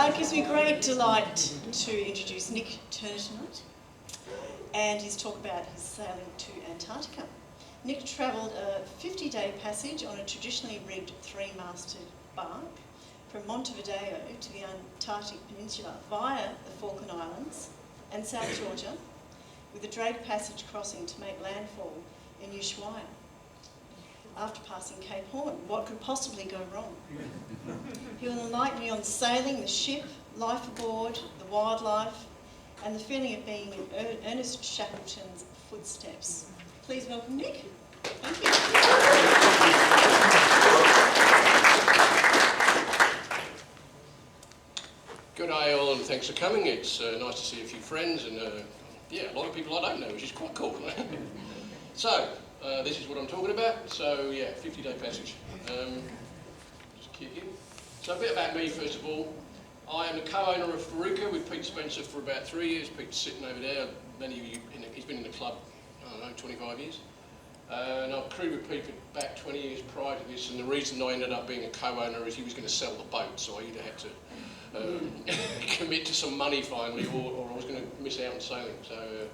It gives me great delight to introduce Nick Turner tonight and his talk about his sailing to Antarctica. Nick travelled a 50-day passage on a traditionally rigged three-masted bark from Montevideo to the Antarctic Peninsula via the Falkland Islands and South Georgia, with a drake passage crossing to make landfall in Ushuaia. After passing Cape Horn, what could possibly go wrong? He will enlighten me on sailing, the ship, life aboard, the wildlife, and the feeling of being in Ernest Shackleton's footsteps. Please welcome Nick. Thank you. Good day all, and thanks for coming. It's nice to see a few friends and yeah, a lot of people I don't know, which is quite cool. So, this is what I'm talking about. So yeah, 50-day passage. Just kick in. So a bit about me first of all. I am the co-owner of Faruka with Pete Spencer for about 3 years. Pete's sitting over there. Many of you, he's been in the club, I don't know, 25 years. And I've crewed with Pete for about 20 years prior to this, and the reason I ended up being a co-owner is he was going to sell the boat, so I either had to commit to some money finally, or I was going to miss out on sailing. So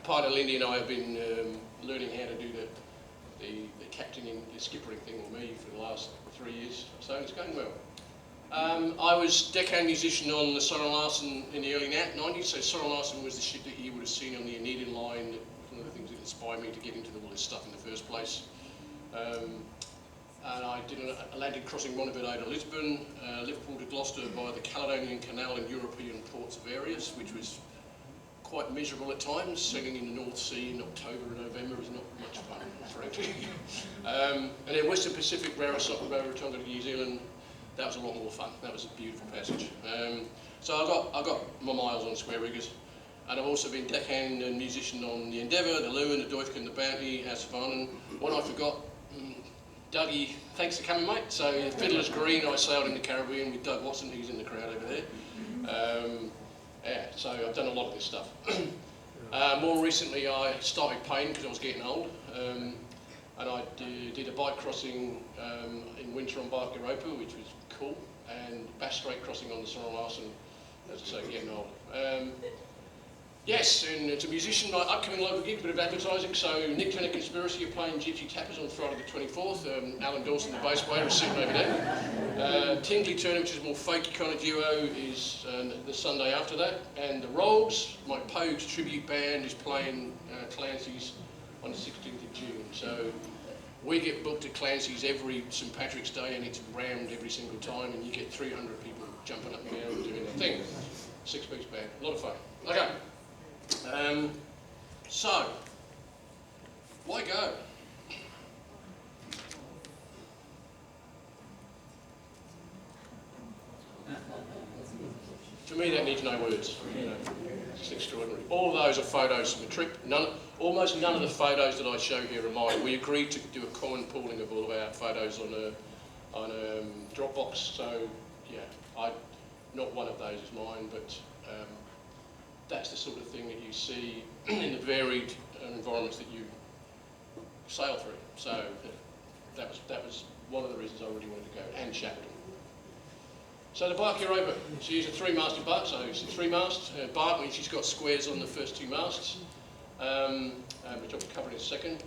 part of Lindy and I have been learning how to do the captaining, the skippering thing with me for the last 3 years, so it's going well. I was deckhand musician on the Søren Larsen in the early 90s, so Søren Larsen was the ship that you would have seen on the Aeneid line, one of the things that inspired me to get into all this stuff in the first place. And I did an Atlantic crossing Montevideo to Lisbon, Liverpool to Gloucester via the Caledonian Canal and European ports of various, which was quite miserable at times. Sailing in the North Sea in October and November is not much fun, frankly. And then Western Pacific, Rarotonga to New Zealand, that was a lot more fun. That was a beautiful passage. So I got my miles on square riggers, and I've also been deckhand and musician on the Endeavour, the Lewin, the Doifkin, the Bounty, Housefarnan. One I forgot, Dougie, thanks for coming, mate. So Fiddler's Green, I sailed in the Caribbean with Doug Watson, who's in the crowd over there. Yeah, so I've done a lot of this stuff. More recently, I started paying because I was getting old, and I did a bike crossing in winter on Bark Europa, which was cool, and Bass Strait crossing on the Søren Larsen, as I say, getting old. Yes, and it's a musician, my upcoming local gig, a bit of advertising. So Nick Turner Conspiracy are playing Gypsy Tappers on Friday the 24th. Alan Dawson, the bass player, is sitting over there. Tingley Turner, which is a more folky kind of duo, is the Sunday after that. And the Rolls, my Pogues tribute band, is playing Clancy's on the 16th of June. So we get booked at Clancy's every St Patrick's Day, and it's rammed every single time, and you get 300 people jumping up and down and doing their thing. 6-piece band, a lot of fun. Okay. So, why go? To me, that needs no words. You know, it's extraordinary. All of those are photos from the trip. Almost none of the photos that I show here are mine. We agreed to do a common pooling of all of our photos on a Dropbox. So, yeah, not one of those is mine, but. That's the sort of thing that you see in the varied environments that you sail through. So that was one of the reasons I really wanted to go, and Shackleton. So the Bark Europa, she's a three-masted bark, so it's a three-mast bark, means she's got squares on the first two masts, which I'll cover in a second.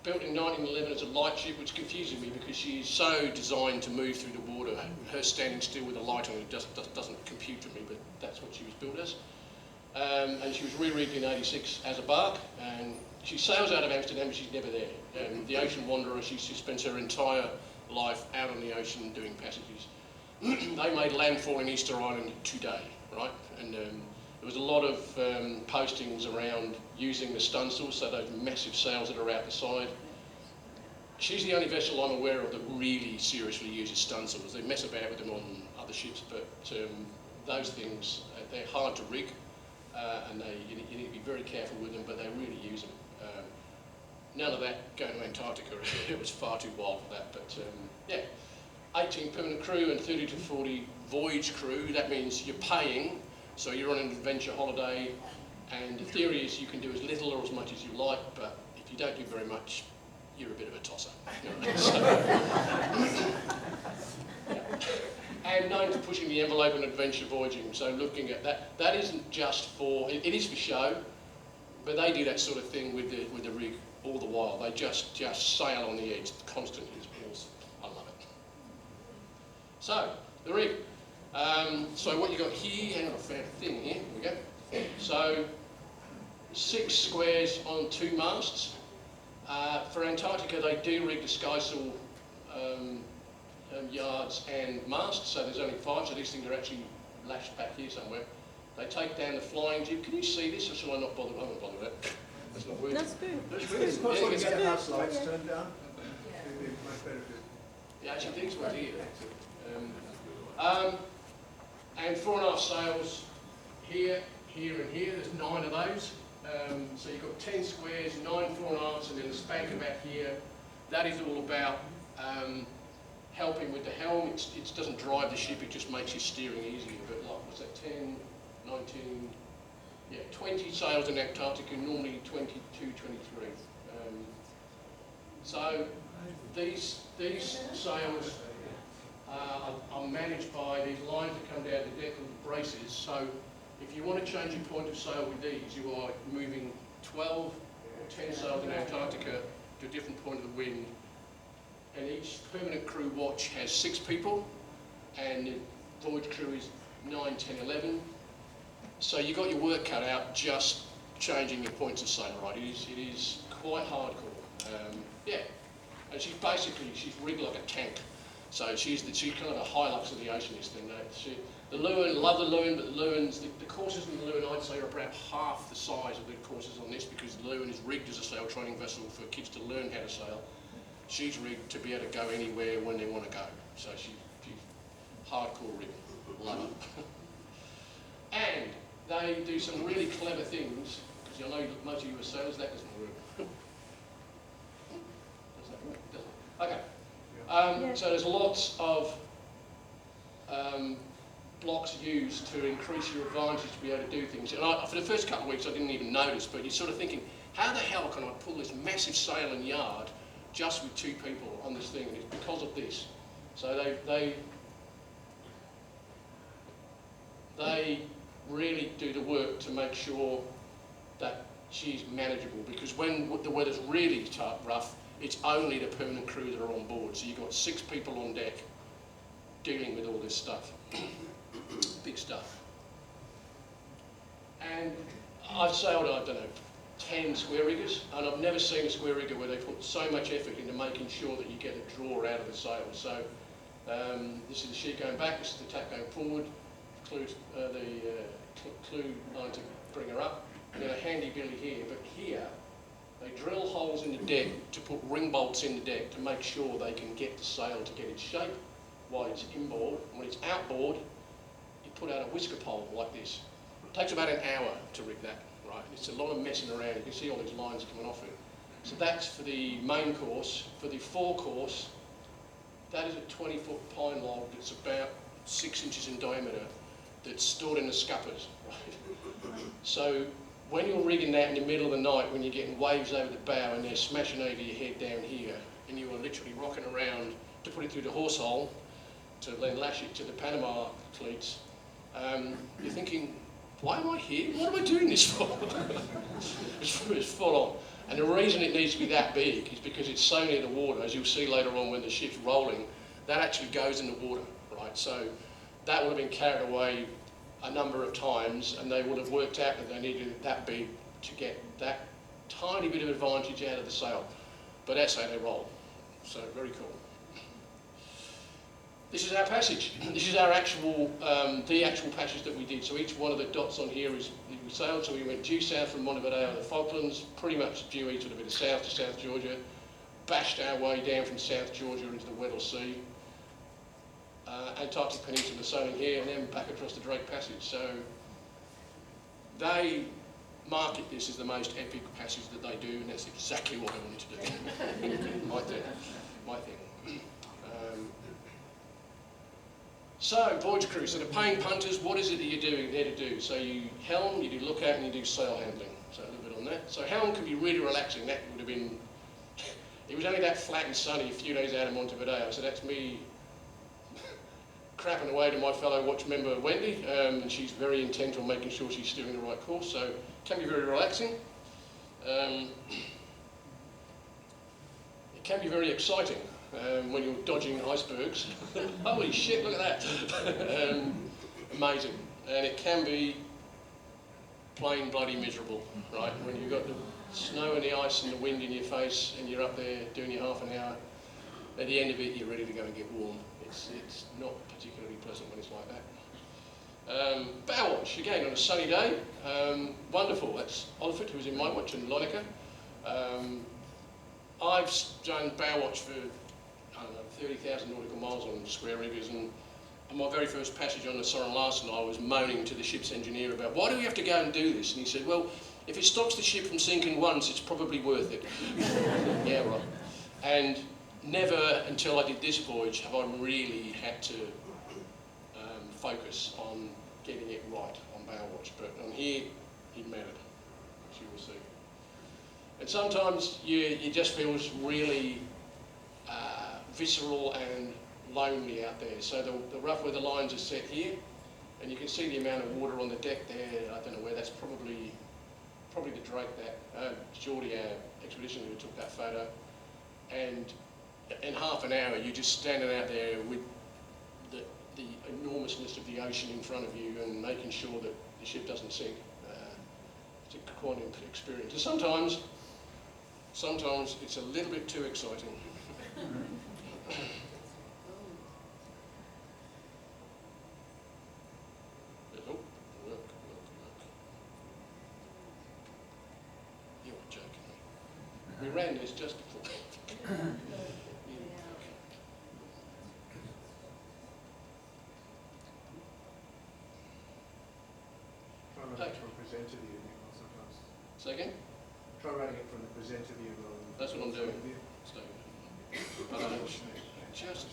Built in 1911 as a light ship, which confuses me because she's so designed to move through the water. Her standing still with a light on it doesn't compute to me, but that's what she was built as. And she was re-rigged in '86 as a bark, and she sails out of Amsterdam, but she's never there. The Ocean Wanderer, she spends her entire life out on the ocean doing passages. They made landfall in Easter Island today, right? And there was a lot of postings around using the stunsails, so those massive sails that are out the side. She's the only vessel I'm aware of that really seriously uses stunsails. They mess about with them on other ships, but those things, they're hard to rig. And you need to be very careful with them, but they really use them. None of that going to Antarctica, it was far too wild for that, but yeah. 18 permanent crew and 30 to 40 voyage crew. That means you're paying, so you're on an adventure holiday, and the theory is you can do as little or as much as you like, but if you don't do very much, you're a bit of a tosser. So, yeah. And no known for pushing the envelope in adventure voyaging, so looking at that, that isn't just for, it is for show, but they do that sort of thing with the rig all the while. They just sail on the edge constantly. It's awesome. I love it. So, the rig. So what you got here, hang on, I found a thing here, here we go. So, 6 squares on 2 masts. For Antarctica, they do rig the skysail yards and masts, so there's only 5, so these things are actually lashed back here somewhere. They take down the flying jib. Can you see this, or shall I not bother? I won't bother with that. That's not weird. That's good. That's That's weird. good. Possible to Yeah, get the house lights turned down? It'd be much better if yeah, actually, these ones here. And 4.5 sails here, here, and here. There's 9 of those. So you've got 10 squares, 9 4.5s, and then the spanker back here. That is all about helping with the helm. It doesn't drive the ship, it just makes your steering easier. But like, what's that, 10, 19, yeah, 20 sails in Antarctica, normally 22, 23. So these sails are managed by these lines that come down the deck of the braces. So if you want to change your point of sail with these, you are moving 12 or 10 sails in Antarctica to a different point of the wind. And each permanent crew watch has 6 people, and the voyage crew is 9, 10, 11. So you've got your work cut out just changing your points of sail, right? It is quite hardcore. Yeah, and she's rigged like a tank. So she's kind of the Hilux of the ocean, this thing. The Lewin, love the Lewin, but the courses in the Lewin, I'd say, are about half the size of the courses on this, because the Lewin is rigged as a sail training vessel for kids to learn how to sail. She's rigged to be able to go anywhere when they want to go. So she's hardcore rigged. Love it. And they do some really clever things, because I know most of you are sailors, that doesn't work. Does that work? Doesn't it? Okay. So there's lots of blocks used to increase your advantage to be able to do things. And for the first couple of weeks I didn't even notice, but you're sort of thinking, how the hell can I pull this massive sail and yard just with 2 people on this thing? And it's because of this. So they really do the work to make sure that she's manageable, because when the weather's really rough, it's only the permanent crew that are on board. So you've got 6 people on deck dealing with all this stuff. Big stuff. And I've sailed, I don't know, 10 square riggers, and I've never seen a square rigger where they put so much effort into making sure that you get a draw out of the sail. So this is the sheet going back, this is the tack going forward, the clue line to bring her up, and then a handy billy here. But here, they drill holes in the deck to put ring bolts in the deck to make sure they can get the sail to get its shape while it's inboard. And when it's outboard, you put out a whisker pole like this. It takes about an hour to rig that, right? It's a lot of messing around. You can see all these lines coming off it. So that's for the main course. For the forecourse, that is a 20-foot pine log that's about 6 inches in diameter that's stored in the scuppers, right? So when you're rigging that in the middle of the night, when you're getting waves over the bow and they're smashing over your head down here, and you are literally rocking around to put it through the horse hole to then lash it to the Panama cleats, you're thinking, why am I here? What am I doing this for? It's full on. And the reason it needs to be that big is because it's so near the water, as you'll see later on when the ship's rolling, that actually goes in the water, right? So that would have been carried away a number of times, and they would have worked out that they needed it that big to get that tiny bit of advantage out of the sail. But that's how they roll. So very cool. This is our passage. This is our actual, the actual passage that we did. So each one of the dots on here is, we sailed, so we went due south from Montevideo to the Falklands, pretty much due east with a bit of south to South Georgia, bashed our way down from South Georgia into the Weddell Sea, Antarctic Peninsula sailing here, and then back across the Drake Passage. So they market this as the most epic passage that they do, and that's exactly what I wanted to do. My thing. So, voyage crew, so the paying punters, what is it that you're doing there to do? So you helm, you do lookout, and you do sail handling. So a little bit on that. So helm can be really relaxing. That would have been, it was only that flat and sunny a few days out of Montevideo, so that's me crapping away to my fellow watch member Wendy, and she's very intent on making sure she's steering the right course, so it can be very relaxing. It can be very exciting when you're dodging icebergs. Holy shit, look at that. Amazing. And it can be plain bloody miserable, right? When you've got the snow and the ice and the wind in your face and you're up there doing your half an hour, at the end of it you're ready to go and get warm. It's not particularly pleasant when it's like that. Bow watch, again on a sunny day, wonderful. That's Oliphant, who's in my watch, and Lonica. I've done bow watch for, I don't know, 30,000 nautical miles on square riggers, and on my very first passage on the Soren Larsen, I was moaning to the ship's engineer about, why do we have to go and do this? And he said, well, if it stops the ship from sinking once, it's probably worth it. Yeah, right. And never until I did this voyage have I really had to focus on getting it right on bow watch. But on here, it mattered, as you will see. And sometimes it just feels really visceral and lonely out there. So the rough weather lines are set here, and you can see the amount of water on the deck there. I don't know where that's probably the Drake, that Geordie, our expedition, who took that photo. And in half an hour, you're just standing out there with the enormousness of the ocean in front of you and making sure that the ship doesn't sink. It's quite an experience. And sometimes it's a little bit too exciting. You're joking me. We ran this just before. Try running it from presenter view sometimes. Say again? Try running it from the presenter view. That's what I'm doing. Just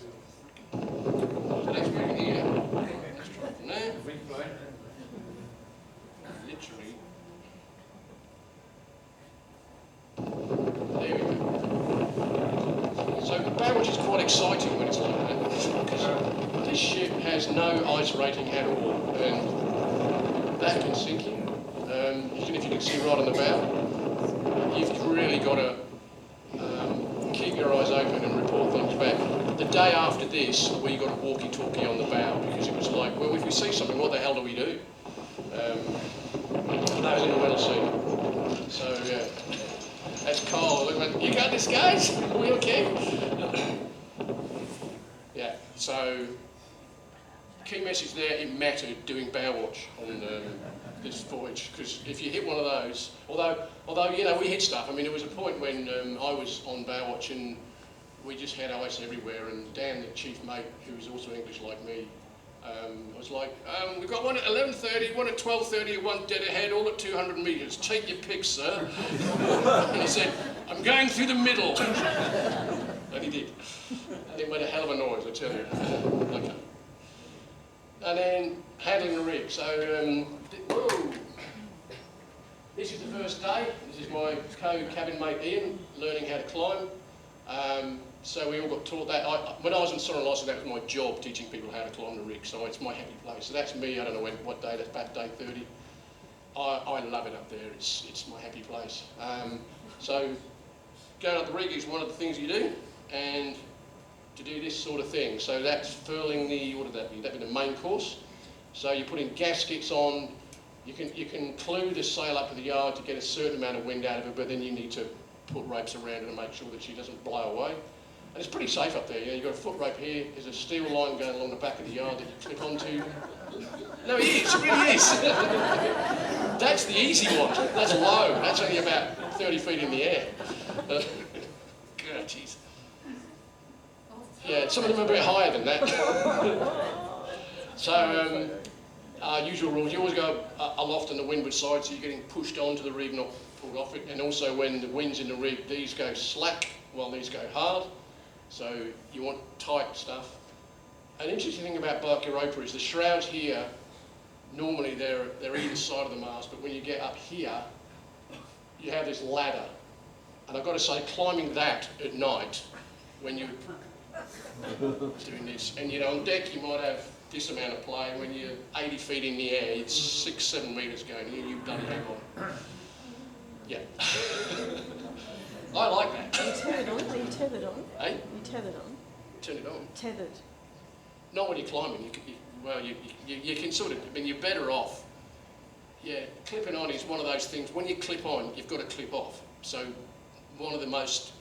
the next reading here. Let's try from there. Literally. There we go. So bow watch is quite exciting when it's like that, because this ship has no ice rating at all, and that can sink you. Even if you can see right on the bow, you've really got to keep your eyes open and report things back. The day after this, we got a walkie-talkie on the bow, because it was like, well, if we see something, what the hell do we do? And that was in the Weddell Sea. So, yeah. That's Carl. Look, man, you got this, guys? Are we okay? Yeah, so, key message there, it mattered doing bow watch on this voyage, because if you hit one of those, although you know, we hit stuff. I mean, there was a point when I was on bow watch and we just had ice everywhere, and Dan, the chief mate, who was also English like me, was like, we've got one at 11:30, one at 12:30, and one dead ahead, all at 200 metres. Take your pick, sir. And he said, I'm going through the middle. And he did. And it made a hell of a noise, I tell you. Okay. And then handling the rig. So, whoa. This is the first day. This is my co-cabin mate Ian, learning how to climb. So we all got taught that. When I was in Soren Larsen, that was my job, teaching people how to climb the rig. So it's my happy place. So that's me. I don't know what day. That's about day 30. I love it up there. It's my happy place. So going up the rig is one of the things you do, and to do this sort of thing. So that's furling the, what would that be? That'd be the main course. So you're putting gaskets on. You can clue the sail up to the yard to get a certain amount of wind out of it, but then you need to put ropes around it and make sure that she doesn't blow away. And it's pretty safe up there. You've got a foot rope here. There's a steel line going along the back of the yard that you clip onto. No, it is. It really is. That's the easy one. That's low. That's only about 30 feet in the air. God, jeez. Yeah, some of them are a bit higher than that. So, usual rules. You always go aloft on the windward side, so you're getting pushed onto the rig, not pulled off it. And also when the wind's in the rig, these go slack while these go hard. So you want tight stuff. An interesting thing about Bark Europa is the shrouds here, normally they're either side of the mast, but when you get up here, you have this ladder. And I've got to say, climbing that at night, when you're doing this, and you know, on deck you might have this amount of play. When you're 80 feet in the air, it's 6-7 metres going, you bloody hang on. Yeah. I like that. Are you tethered on? Are you tethered on? Hey? You tethered on? Turn it on. Tethered. Not when you're climbing. You can sort of, I mean, you're better off. Yeah, clipping on is one of those things. When you clip on, you've got to clip off. So one of the most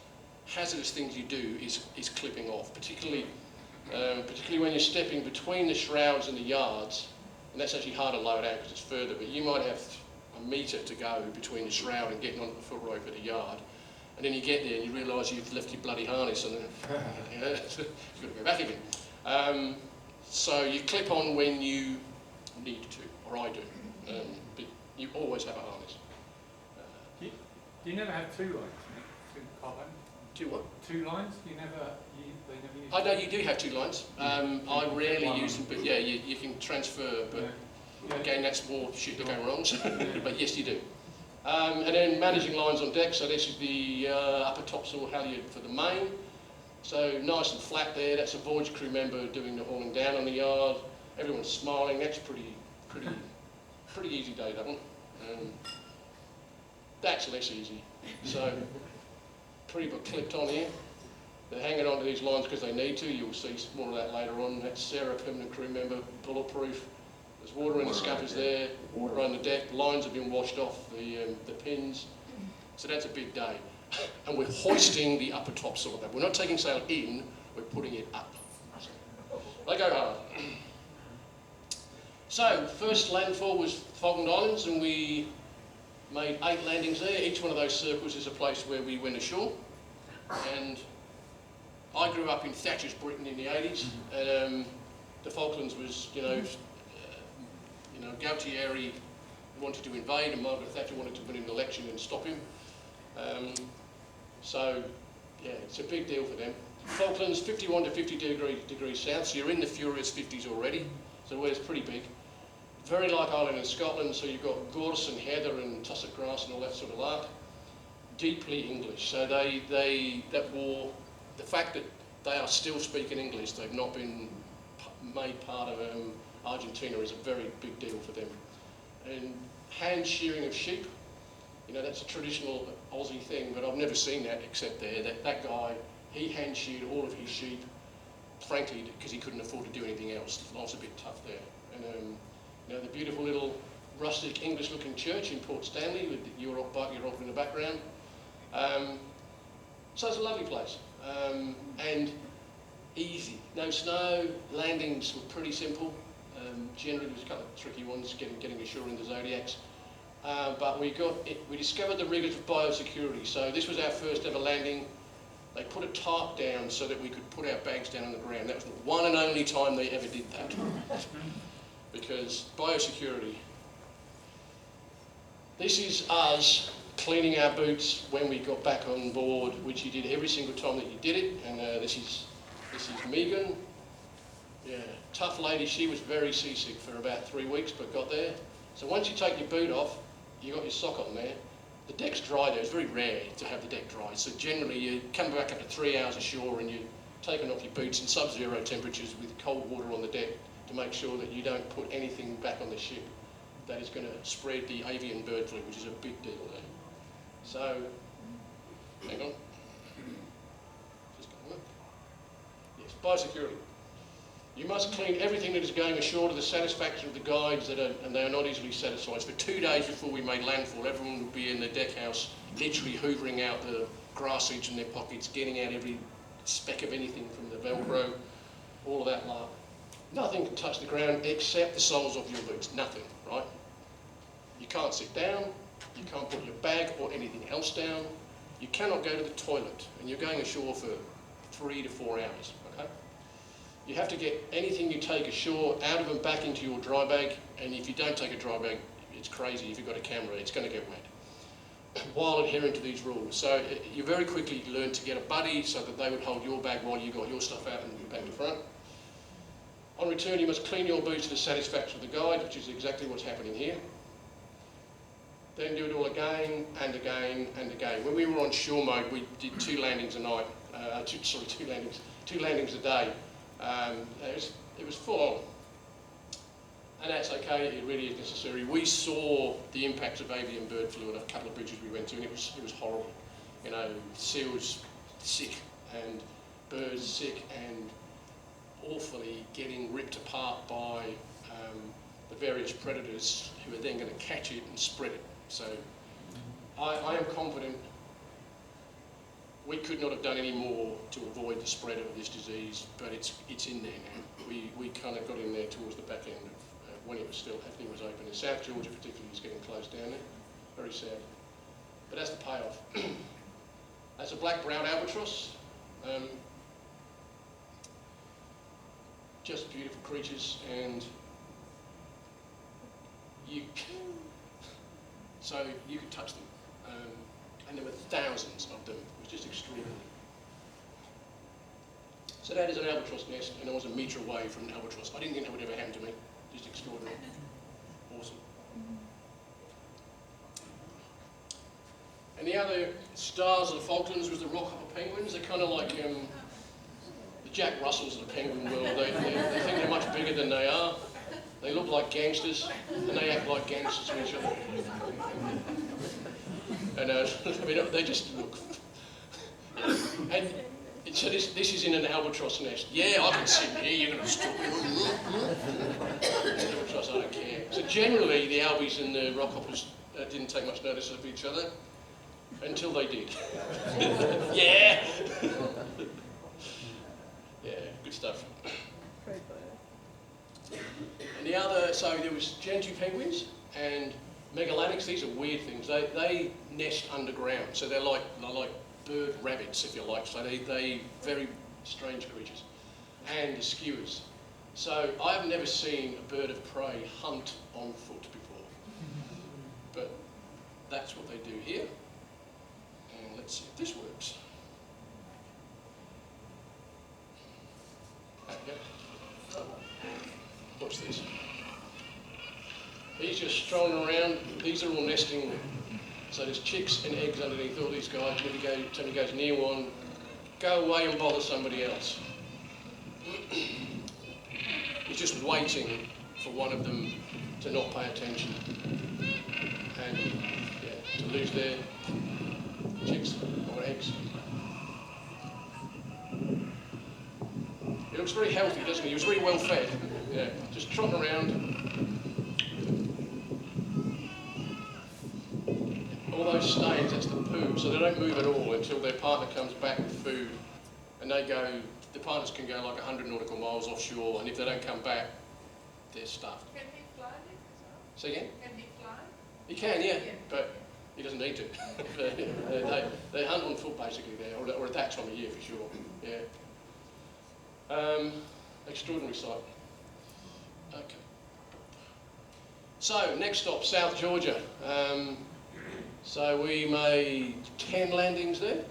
hazardous things you do is clipping off, particularly when you're stepping between the shrouds and the yards, and that's actually harder to load out because it's further, but you might have a metre to go between the shroud and getting onto the foot rope at the yard, and then you get there and you realise you've left your bloody harness and then you've got to go back again. So you clip on when you need to, or I do, but you always have a harness. Do you never have two lines, Nick? Carbon? Do what? 2 lines? They never use I know you do have 2 lines. I rarely use them, but yeah, you can transfer, but again, that's more shit that go wrong, so, but yes, you do. And then managing lines on deck, so this is the upper topsail halyard for the main. So nice and flat there, that's a voyage crew member doing the hauling down on the yard. Everyone's smiling, that's pretty easy day, that one. That's less easy. So, pretty much clipped on here. They're hanging onto these lines because they need to. You'll see more of that later on. That's Sarah, permanent crew member, bulletproof. There's water in the scuppers there, water on the deck. Lines have been washed off the pins. So that's a big day. And we're hoisting the upper topsail. We're not taking sail in, we're putting it up. They go hard. So, first landfall was Falkland Islands, and we made 8 landings there. Each one of those circles is a place where we went ashore. And I grew up in Thatcher's Britain in the 80s, and the Falklands was, Galtieri wanted to invade, and Margaret Thatcher wanted to win an election and stop him. So, yeah, it's a big deal for them. Falklands, 51 to 50 degrees south, so you're in the furious 50s already, so it's pretty big. Very like Ireland and Scotland, so you've got gorse and heather and tussock grass and all that sort of lark. Deeply English, so that war, the fact that they are still speaking English, they've not been made part of Argentina, is a very big deal for them. And hand shearing of sheep, that's a traditional Aussie thing, but I've never seen that except there. That guy, he hand sheared all of his sheep, frankly, because he couldn't afford to do anything else. Life's a bit tough there. And the beautiful little rustic English-looking church in Port Stanley with the Europe in the background. So it's a lovely place, and easy. No snow, landings were pretty simple. Generally, there's a couple of tricky ones getting ashore in the Zodiacs. But we discovered the rigours of biosecurity. So this was our first ever landing. They put a tarp down so that we could put our bags down on the ground. That was the one and only time they ever did that. Because biosecurity. This is us cleaning our boots when we got back on board, which you did every single time that you did it. And this is Megan. Yeah, tough lady. She was very seasick for about 3 weeks, but got there. So once you take your boot off, you got your sock on there. The deck's dry there. It's very rare to have the deck dry. So generally, you come back after 3 hours ashore and you're taking off your boots in sub-zero temperatures with cold water on the deck to make sure that you don't put anything back on the ship that is going to spread the avian bird flu, which is a big deal there. So, hang on. Just going up. Yes, biosecurity. You must clean everything that is going ashore to the satisfaction of the guides, and they are not easily satisfied. For 2 days before we made landfall, everyone would be in the deck house, literally hoovering out the grass seeds in their pockets, getting out every speck of anything from the Velcro, all of that lark. Nothing can touch the ground except the soles of your boots. Nothing, right? You can't sit down. You can't put your bag or anything else down. You cannot go to the toilet, and you're going ashore for 3 to 4 hours, okay? You have to get anything you take ashore out of and back into your dry bag, and if you don't take a dry bag, it's crazy. If you've got a camera, it's going to get wet, while adhering to these rules. So you very quickly learn to get a buddy so that they would hold your bag while you got your stuff out and back to front. On return, you must clean your boots to the satisfaction of the guide, which is exactly what's happening here. Then do it all again and again and again. When we were on shore mode, we did 2 landings a night. 2 landings a day. It was full on. And that's okay, it really is necessary. We saw the impacts of avian bird flu on a couple of bridges we went to, and it was horrible. You know, seals sick and birds sick and awfully getting ripped apart by the various predators who are then going to catch it and spread it. So I am confident we could not have done any more to avoid the spread of this disease, but it's in there now. We kind of got in there towards the back end of when everything was open. And South Georgia particularly is getting closed down there. Very sad. But that's the payoff. That's a black-brown albatross. Just beautiful creatures, and so you could touch them. And there were thousands of them. It was just extraordinary. So that is an albatross nest, and I was a metre away from an albatross. I didn't think that would ever happen to me. Just extraordinary. Awesome. And the other stars of the Falklands was the rockhopper penguins. They're kind of like the Jack Russells of the penguin world. They think they're much bigger than they are. They look like gangsters, and they act like gangsters to each other. And I mean, they just look. And so this is in an albatross nest. Yeah, I can sit here. You're going to stop me. Albatross, I don't care. So generally, the albies and the rockhoppers didn't take much notice of each other until they did. Yeah. Yeah, good stuff. And the other, so there was gentoo penguins and megalonyx. These are weird things. They nest underground, so they're like bird rabbits, if you like. So they very strange creatures. And the skewers. So I've never seen a bird of prey hunt on foot before, but that's what they do here. And let's see if this works. Okay. Watch this. He's just strolling around. These are all nesting. So there's chicks and eggs underneath all these guys. And if somebody goes near one, go away and bother somebody else. He's just waiting for one of them to not pay attention and to lose their chicks or eggs. He looks very healthy, doesn't he? He was very well fed. Yeah, just trotting around. All those stains, that's the poo, so they don't move at all until their partner comes back with food. And the partners can go like 100 nautical miles offshore, and if they don't come back, they're stuffed. Can he fly? Say again? Can he fly? He can, yeah, but he doesn't need to. they hunt on foot basically there, or at that time of year for sure, yeah. Extraordinary sight. Okay. So, next stop, South Georgia. So we made 10 landings there,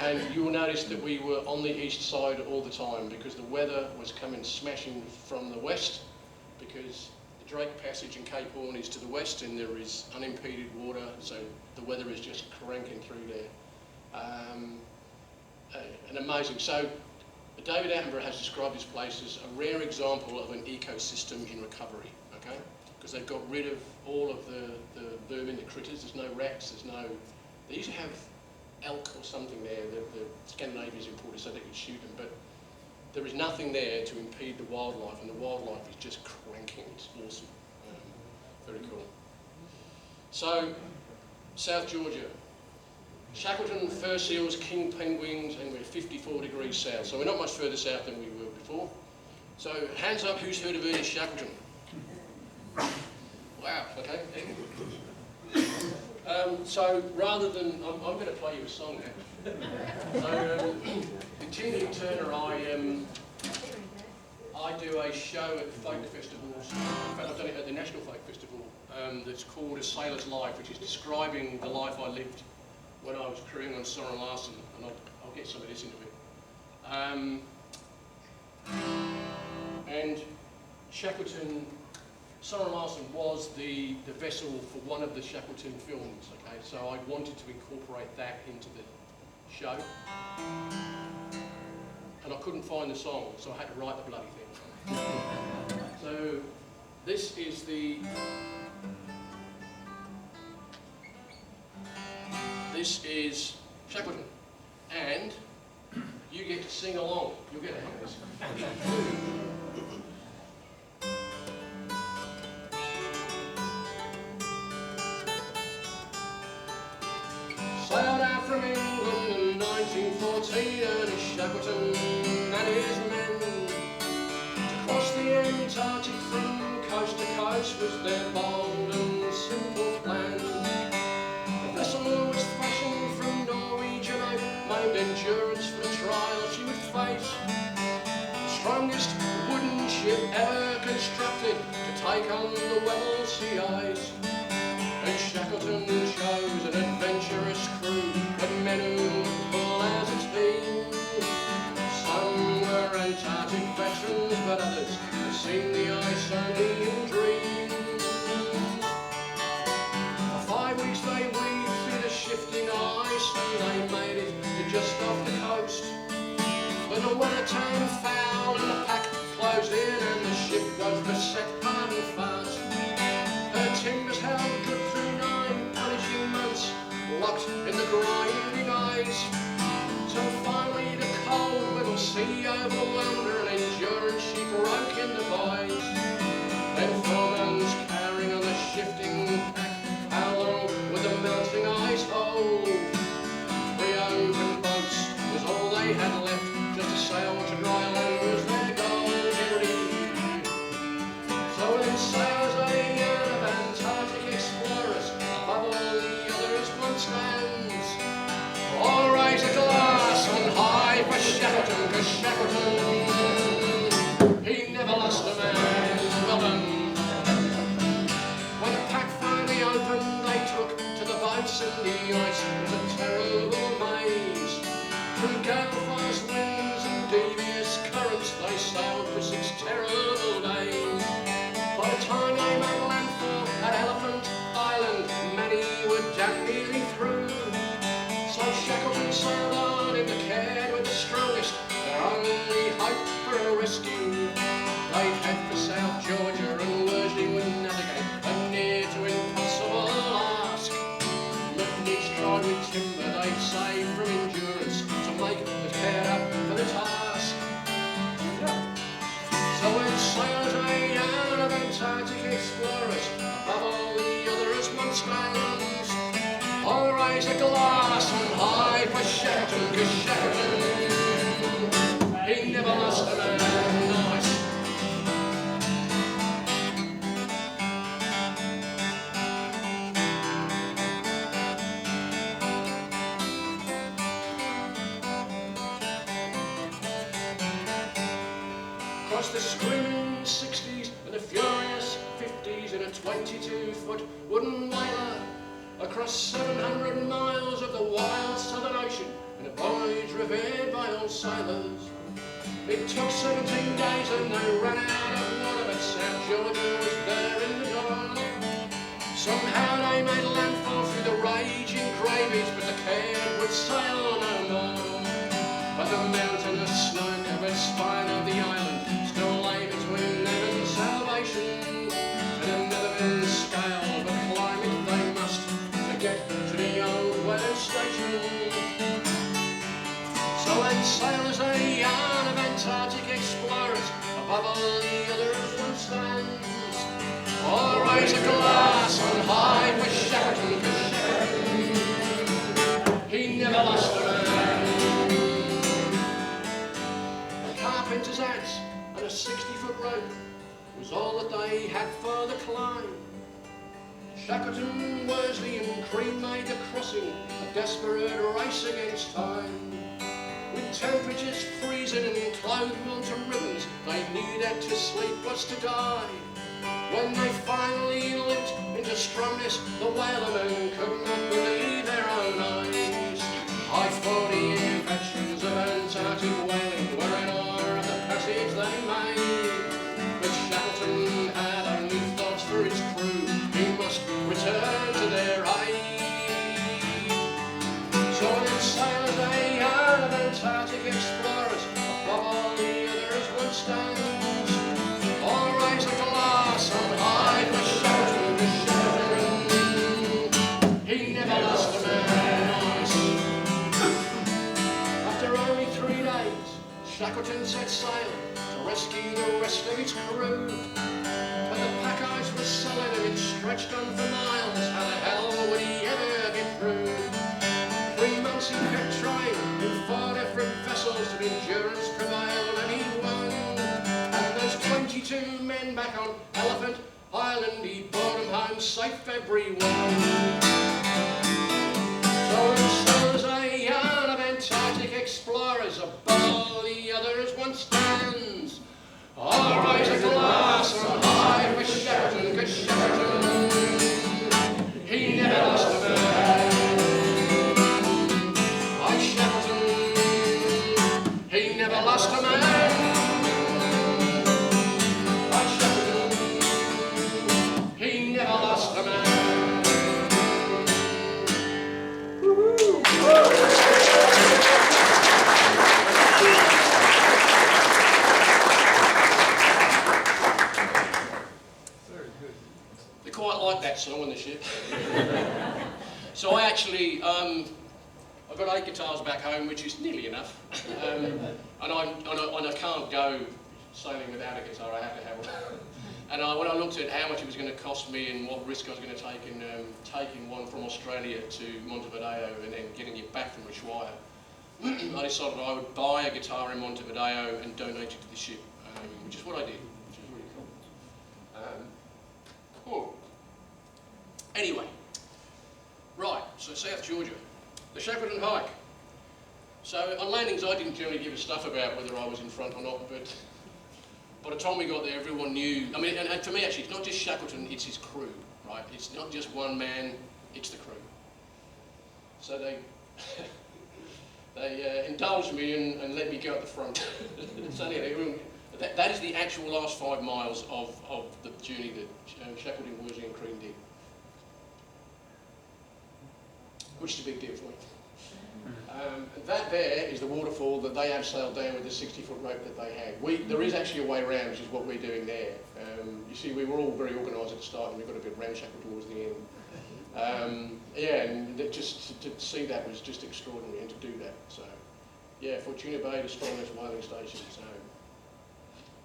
and you will notice that we were on the east side all the time because the weather was coming smashing from the west, because the Drake Passage and Cape Horn is to the west and there is unimpeded water, so the weather is just cranking through there. And amazing. So David Attenborough has described this place as a rare example of an ecosystem in recovery, okay? Because they've got rid of all of the vermin, the critters. There's no rats, they used to have elk or something there, the Scandinavians imported so they could shoot them, but there is nothing there to impede the wildlife, and the wildlife is just cranking. It's awesome. Very cool. So, South Georgia. Shackleton, fur seals, king penguins, and we're 54 degrees south, so we're not much further south than we were before. So, hands up, who's heard of Ernest Shackleton? Wow, okay. So rather than, I'm going to play you a song now. So, Tina Turner, I do a show at folk festivals. In fact, I've done it at the National Folk Festival. That's called A Sailor's Life, which is describing the life I lived when I was crewing on Soren Larsen, and I'll get some of this into it. And Shackleton. Soren Larsen was the vessel for one of the Shackleton films, okay? So I wanted to incorporate that into the show. And I couldn't find the song, so I had to write the bloody thing. So This is the... This is Shackleton. And you get to sing along. You'll get a hang of this. Sailed out from England in 1914, Ernest Shackleton and his men. To cross the Antarctic from coast to coast was their bold and simple plan. The vessel was fashioned from Norwegian oak, named Endurance for the trial she would face. The strongest wooden ship ever constructed to take on the Weddell Sea ice. And Shackleton chose an adventurous crew of men who would pull as a team. Some were Antarctic veterans, but others had seen the ice only in dreams. For 5 weeks they weaved through the shifting ice, and they made it to just off the coast. But the weather turned foul and the pack closed in, and the ship was beset hard and fast. Her timbers held good through 9 punishing months, locked in the grinding ice, till finally the cold Weddell Sea overwhelmed her, and Endurance she broke in the voice. Then 4 months carrying on the shifting pack, how long would the melting ice hold? 3 open boats was all they had left, just to sail to dry land was their goal. So then sailors they yearn of Antarctic explorers, above all the others one stands. All raise a glass on high for Shackleton, 'cause Shackleton, he never lost a man. Well done. When the pack finally opened, they took to the boats, and the ice was a terrible maze. Through gale-fast winds and devious currents, they sailed for 6 terrible days. By the time they made landfall at Elephant Island, many were damn nearly through. So Shackleton sailed on in the care with the strongest, their only hope for a rescue. They'd head for South Georgia, and Worsley would navigate a near to impossible ask. Each tried with timber they'd saved from Endurance to make the care up for the task. So when sailors they yearn of Antarctic explorers, above all the others one stands. I'll raise a glass on high for Shackleton, 'cause Shackleton, he never lost a man. Nice. Across the screaming 60s and the furious 50s in a 22-foot wooden whaler, across 700 miles of the wild Southern Ocean in a voyage revered by all sailors. It took 17 days and they ran out of water, but South Georgia was there in the dawn. Somehow they made landfall through the raging gravies, but the Cairn would sail no more. But the mountainous snow-covered spine of the island still lay between them and salvation, and a never-been scale of a climate they must to get to the old weather station. So when sailors they yarn of Antarctic explorers, above all the others one stands. I'll raise a glass on high for Shackleton, 'cause Shackleton, he never lost a man. Carpenter's adze and a 60-foot rope was all that they had for the climb. Shackleton, Worsley and Crean made the crossing, a desperate race against time. With temperatures freezing and clothed all to ribbons, they knew that to sleep was to die. When they finally limped into strongness, the whalemen could not believe their own eyes. High 40-year veterans of Antarctic whaling were in awe of the passage they made. But Shackleton had only thoughts for his crew, he must return to their aid. So then sailors they are of Antarctic explorers, above all the others one stands. I'll raise a glass on Shackleton set sail to rescue the rest of its crew. But the pack ice was solid and it stretched on for miles. How the hell would he ever get through? 3 months he kept trying in 4 different vessels till endurance prevailed and he won. And those 22 men back on Elephant Island, he brought them home safe everyone. So there's a yarn of Antarctic explorers, above the others one stands. All right at last, on high with Shackleton, 'cause Shackleton, he never lost a man. Oh, Shackleton, he never lost a man. Oh, Shackleton, he never lost a man. Very good. They quite like that song on the ship. So I actually, I've got 8 guitars back home, which is nearly enough. And I can't go sailing without a guitar, I have to have one. And when I looked at how much it was going to cost me and what risk I was going to take in taking one from Australia to Montevideo and then getting it back from Ushuaia, I decided I would buy a guitar in Montevideo and donate it to the ship, which is what I did, which is really cool. Cool. Anyway, right, so South Georgia, the Shackleton hike. So on landings I didn't generally give a stuff about whether I was in front or not, but by the time we got there everyone knew. I mean, and for me actually, it's not just Shackleton, it's his crew, right? It's not just one man, it's the crew. So they indulged me and let me go at the front. So yeah, everyone, that is the actual last 5 miles of the journey that Shackleton, Worsley and Crean did. Which is a big deal for me. That there is the waterfall that they abseiled down with the 60-foot rope that they had. There is actually a way around, which is what we're doing there. You see, we were all very organised at the start and we got a bit ramshackle towards the end. Yeah, and just to see that was just extraordinary, and to do that. So, yeah, Fortuna Bay, the strongest whaling station. So,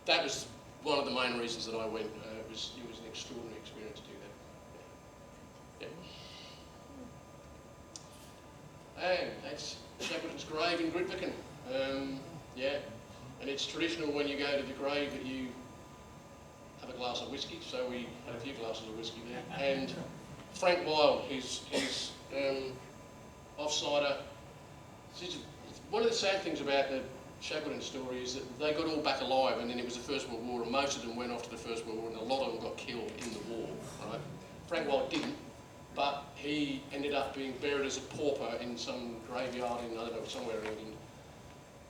that was one of the main reasons that I went. It was an extraordinary experience to do that. Yeah. And that's Shackleton's grave in Grytviken. Yeah, and it's traditional when you go to the grave that you have a glass of whiskey. So we had a few glasses of whiskey there. And Frank Wild, his offsider. One of the sad things about the Shackleton story is that they got all back alive, and then it was the First World War, and most of them went off to the First World War, and a lot of them got killed in the war. Right? Frank Wild didn't. But he ended up being buried as a pauper in some graveyard in, I don't know, somewhere in England.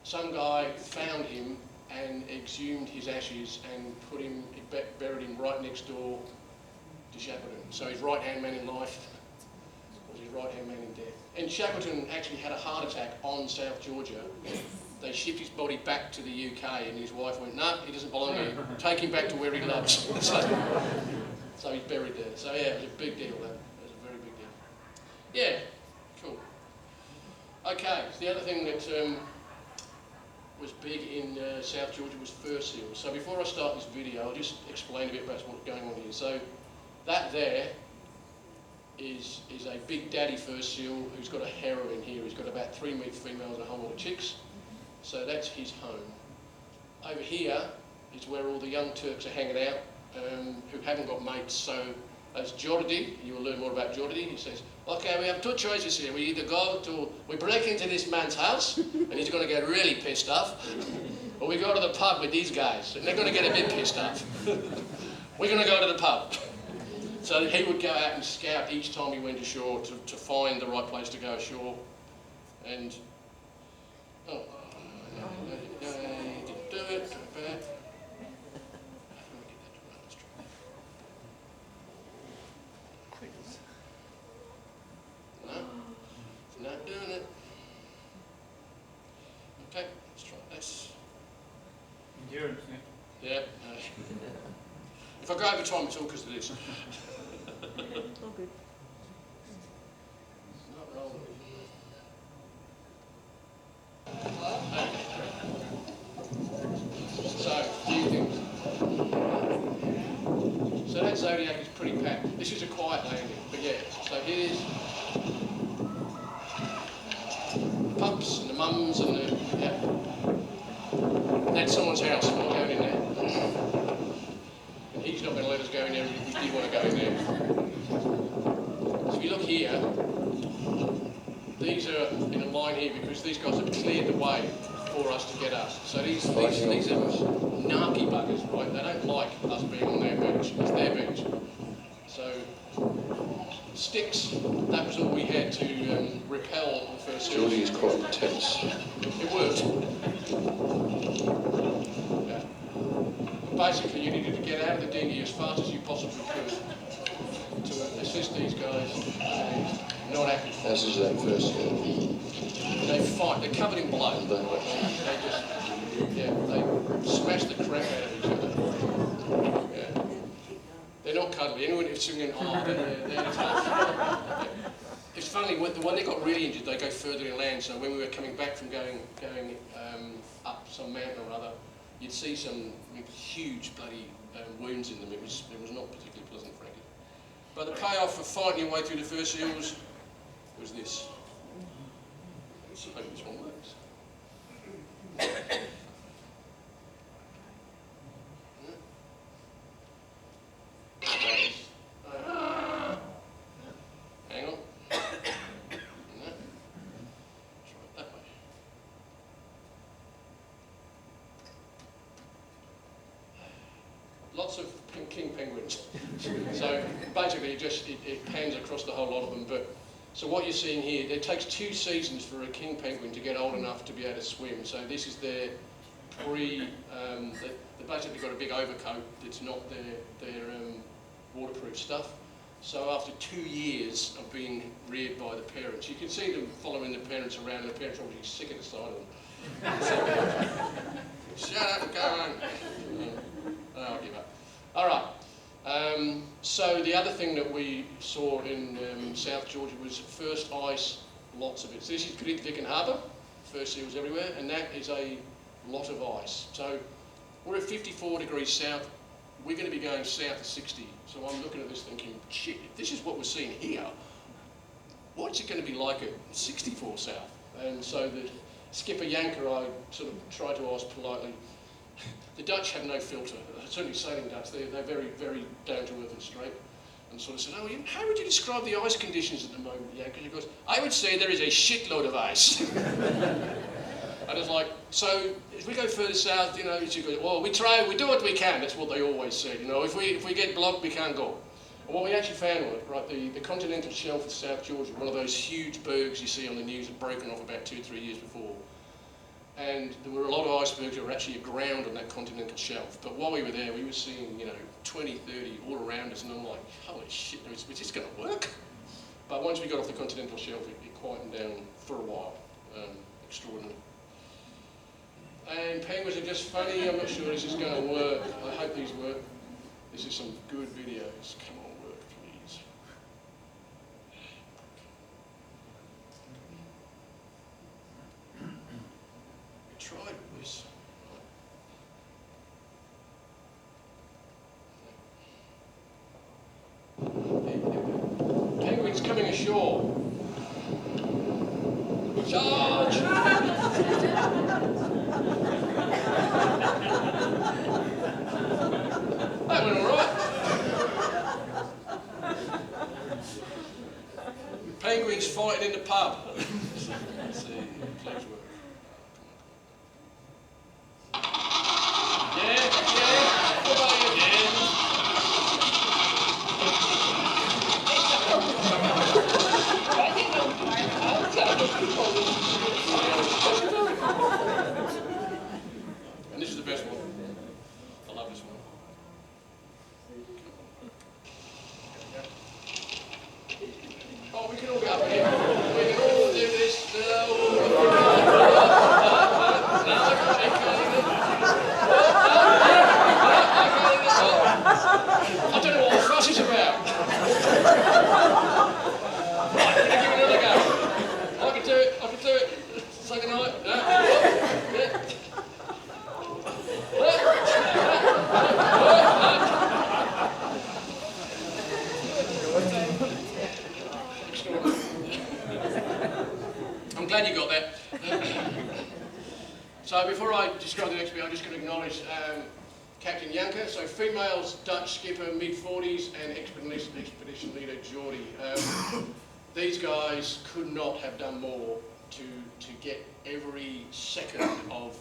Some guy found him and exhumed his ashes and buried him right next door to Shackleton. So his right-hand man in life was his right-hand man in death. And Shackleton actually had a heart attack on South Georgia. They shipped his body back to the UK and his wife went, no, he doesn't belong here. Take him back to where he loves. So he's buried there. So yeah, it was a big deal, that. Yeah, cool. Okay, so the other thing that was big in South Georgia was fur seals. So before I start this video, I'll just explain a bit about what's going on here. So that there is a big daddy fur seal who's got a harem in here. He's got about 3 meat females and a whole lot of chicks. So that's his home. Over here is where all the young Turks are hanging out who haven't got mates. So that's Jordi. You will learn more about Jordi. He says, okay, we have 2 choices here. We break into this man's house, and he's going to get really pissed off, or we go to the pub with these guys, and they're going to get a bit pissed off. We're going to go to the pub. So he would go out and scout each time he went ashore to find the right place to go ashore. And, oh, do it, back. Not doing it. Okay, let's try this. Endurance, yeah. Yeah. If I go over time, it's all because of this. All good. It's not rolling. few things. So that Zodiac is pretty packed. This is a quiet landing, but yeah. So here's pups and the mums and the, yeah. That's someone's house, we're not going in there. And he's not going to let us go in there if we do want to go in there. So if you look here, these are in a line here because these guys have cleared the way for us to get up. So these are narky buggers, right? They don't like us being on their beach. It's their beach. So sticks, that was all we had to repel the first. Geordie is quite intense. It worked. Yeah. Basically, you needed to get out of the dinghy as fast as you possibly could to assist these guys. Not happy. As is that first They fight. They're covered in blood. They just, yeah, they smash the crap out of each other. Yeah. They're not cuddly. Anyone who's singing, oh, they're tough. Yeah. It's funny, the one that got really injured, they go further inland. So when we were coming back from going up some mountain or other, you'd see some huge bloody wounds in them. It was not particularly pleasant, frankly. But the payoff for fighting your way through the fur seals was this. I hope this one works. Hang on. Try it that way. Lots of king penguins. So basically it pans across the whole lot of them. But so what you're seeing here, it takes 2 seasons for a king penguin to get old enough to be able to swim. So this is their they've basically got a big overcoat that's not their waterproof stuff. So after 2 years of being reared by the parents, you can see them following the parents around, and the parents are obviously sick of the sight of them. Shut up, go on. I'll give up. All right. So the other thing that we saw in South Georgia was first ice, lots of it. So this is Grytviken Harbour, first seals everywhere, and that is a lot of ice. So we're at 54 degrees south. We're going to be going south of 60. So I'm looking at this thinking, shit, if this is what we're seeing here, what's it going to be like at 64 south? And so the skipper Janker, I sort of tried to ask politely. The Dutch have no filter, certainly sailing Dutch, they're very, very down to earth and straight. And sort of said, oh, how would you describe the ice conditions at the moment, Janker? He goes, I would say there is a shitload of ice. And it's like, so if we go further south, you know, she goes, well, we try, we do what we can. That's what they always said. You know, if we get blocked, we can't go. And what we actually found was, right, the continental shelf of South Georgia, one of those huge bergs you see on the news, had broken off about 2 or 3 years before. And there were a lot of icebergs that were actually aground on that continental shelf. But while we were there, we were seeing, you know, 20, 30 all around us, and I'm like, holy shit, is this going to work? But once we got off the continental shelf, it quietened down for a while. Extraordinary. And penguins are just funny. I'm not sure this is going to work. I hope these work. This is some good videos. Come on, work, please. We tried this. Penguins coming ashore. Charge! That went all right. Penguins fighting in the pub. Let's see, please work. Yeah, what about you? And this is the best one. I love this one. Oh, we can all go up here. We can all do this. No, I don't know what the fuss is about. Right, I'm going to give it another go. I can do it. recognise Captain Janker. So females, Dutch skipper, mid-40s, and expedition leader Geordie. These guys could not have done more to get every second of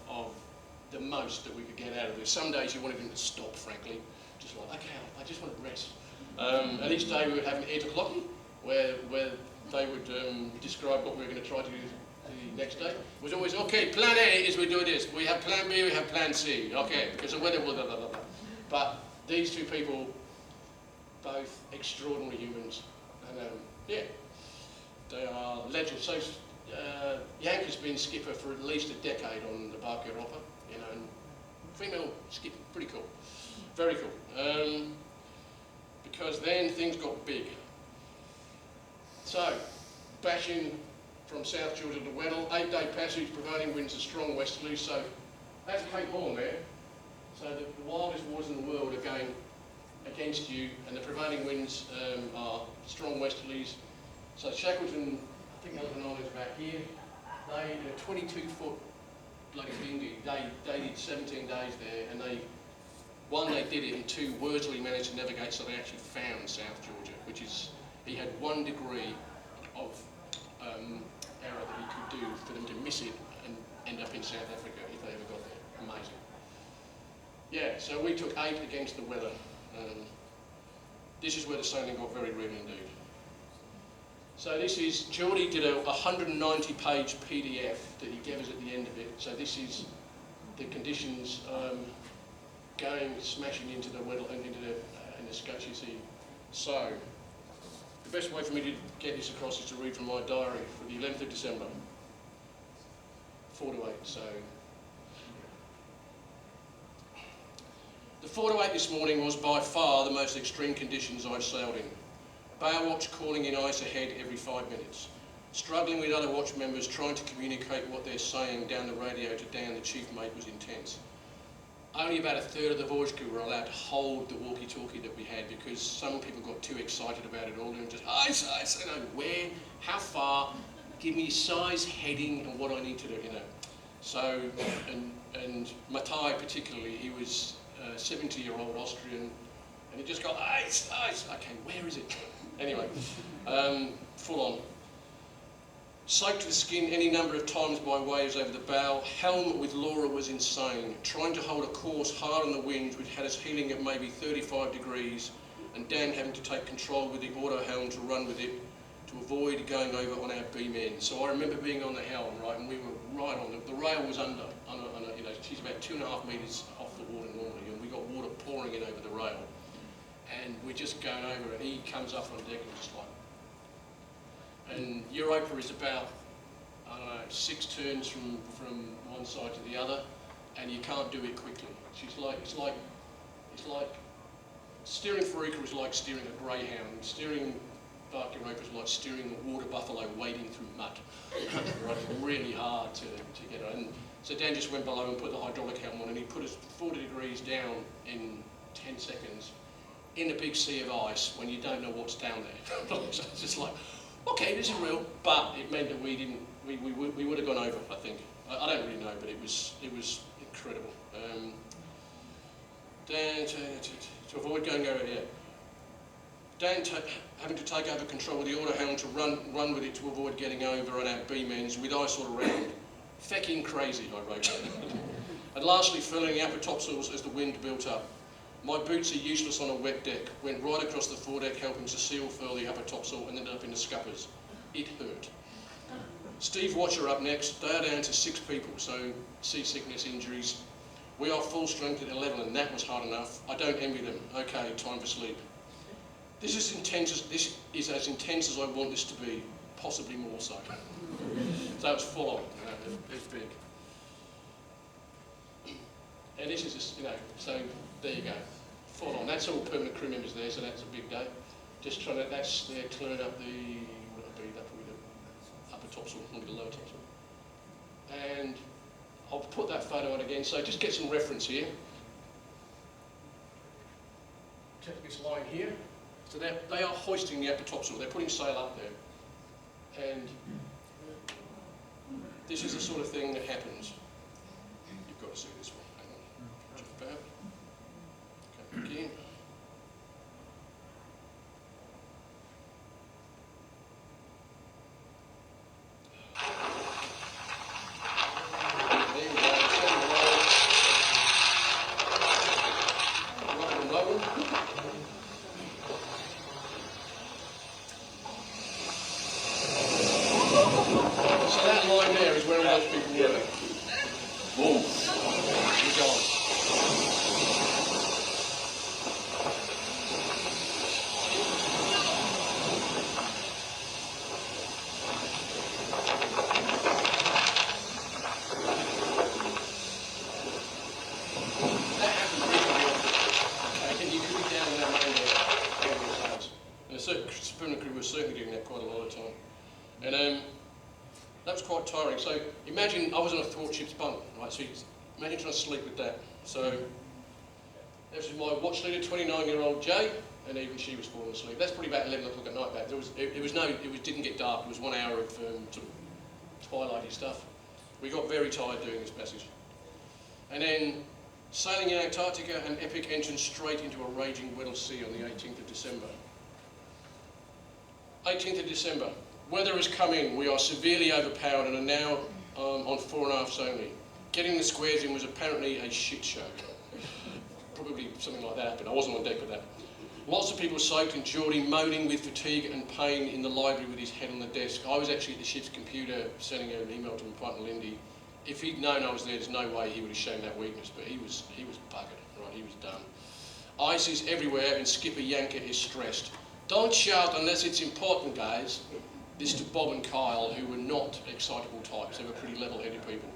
the most that we could get out of this. Some days you wanted them to stop, frankly. Just like, okay, I just want to rest. And each day we would have an etterklokkie, where they would describe what we were going to try to do the next day. It was always, okay, plan A is we do this. We have plan B, we have plan C. Okay, because the weather will blah, blah, blah, blah. But these two people, both extraordinary humans. And yeah, they are legends. So Janker's been skipper for at least a decade on the Bark Europa, you know, and female skipper, pretty cool. Very cool. Because then things got big. So, bashing from South Georgia to Weddell, 8-day passage, prevailing winds are strong westerlies. So that's Cape Horn there. So the wildest waters in the world are going against you, and the prevailing winds are strong westerlies. So Shackleton, I think Elephant Island's back here, they, in a 22-foot bloody dinghy, they did 17 days there, and they did it, and two, Worsley managed to navigate, so they actually found South Georgia, which is, he had 1 degree of error that he could do for them to miss it and end up in South Africa if they ever got there. Amazing. Yeah, so we took 8 against the weather. This is where the sailing got very real indeed. So this is, Geordie did a 190-page PDF that he gave us at the end of it. So this is the conditions going, smashing into the Weddell and into the Scotia Sea. So, the best way for me to get this across is to read from my diary for the 11th of December, 4 to 8. So, the 4 to 8 this morning was by far the most extreme conditions I've sailed in. Bow watch calling in ice ahead every 5 minutes. Struggling with other watch members trying to communicate what they're saying down the radio to Dan, the chief mate, was intense. Only about a third of the voyage crew were allowed to hold the walkie-talkie that we had because some people got too excited about it all and just, ice, I know where, how far, give me size, heading, and what I need to do, you know. So, and Matai particularly, he was a 70-year-old Austrian, and he just got, ice, okay, where is it? Anyway, full on. Soaked to the skin any number of times by waves over the bow. Helm with Laura was insane. Trying to hold a course hard on the winds, which had us heeling at maybe 35 degrees, and Dan having to take control with the auto helm to run with it to avoid going over on our beam end. So I remember being on the helm, right, and we were right on the rail was under, you know, she's about 2.5 metres off the water normally, and we got water pouring in over the rail, and we're just going over, and he comes up on deck and just like. And Europa is about, I don't know, 6 turns from one side to the other, and you can't do it quickly. It's like steering Farika is like steering a greyhound. Steering Bark Europa is like steering a water buffalo wading through mud. Right, really hard to get it. And so Dan just went below and put the hydraulic helm on, and he put us 40 degrees down in 10 seconds in a big sea of ice when you don't know what's down there. So it's just like, okay, this is real, but it meant that we would have gone over, I think. I don't really know, but it was incredible. Dan, to avoid going over here, Dan having to take over control with the auto helm to run with it to avoid getting over on our beam ends with ice all around. Fecking crazy, I wrote. And lastly, filling the upper topsails as the wind built up. My boots are useless on a wet deck. Went right across the foredeck helping to seal furl the upper topsail and ended up in the scuppers. It hurt. Steve Watcher up next. They are down to 6 people, so seasickness injuries. We are full strength at 11 and that was hard enough. I don't envy them. Okay, time for sleep. This is as intense as I want this to be, possibly more so. So it's full on, you know, it's big. And this is just, you know, so there you go, full on. That's all permanent crew members there, so that's a big day. Just trying to, that's there clearing up the, what would it be, that would be the upper topsail, not the lower topsail. And I'll put that photo on again, so just get some reference here. Check this line here. So they are hoisting the upper topsail, they're putting sail up there. And this is the sort of thing that happens. You've got to see this one, hang on. out quite a lot of time. And that was quite tiring. So imagine I was on a thwartship's bunk, right? So imagine trying to sleep with that. So this is my watch leader, 29-year-old Jay, and even she was falling asleep. That's probably about 11 o'clock at night back. It didn't get dark. It was 1 hour of sort of twilighty stuff. We got very tired doing this passage. And then sailing in Antarctica, an epic entrance straight into a raging Weddell Sea on the 18th of December. 18th of December. Weather has come in. We are severely overpowered and are now on 4.5s only. Getting the squares in was apparently a shit show. Probably something like that happened. I wasn't on deck with that. Lots of people soaked, and Geordie moaning with fatigue and pain in the library with his head on the desk. I was actually at the ship's computer sending an email to my partner Lindy. If he'd known I was there's no way he would have shown that weakness, but he was buggered, right? He was done. Ice is everywhere, and Skipper Yanker is stressed. Don't shout unless it's important, guys. This to Bob and Kyle, who were not excitable types. They were pretty level-headed people.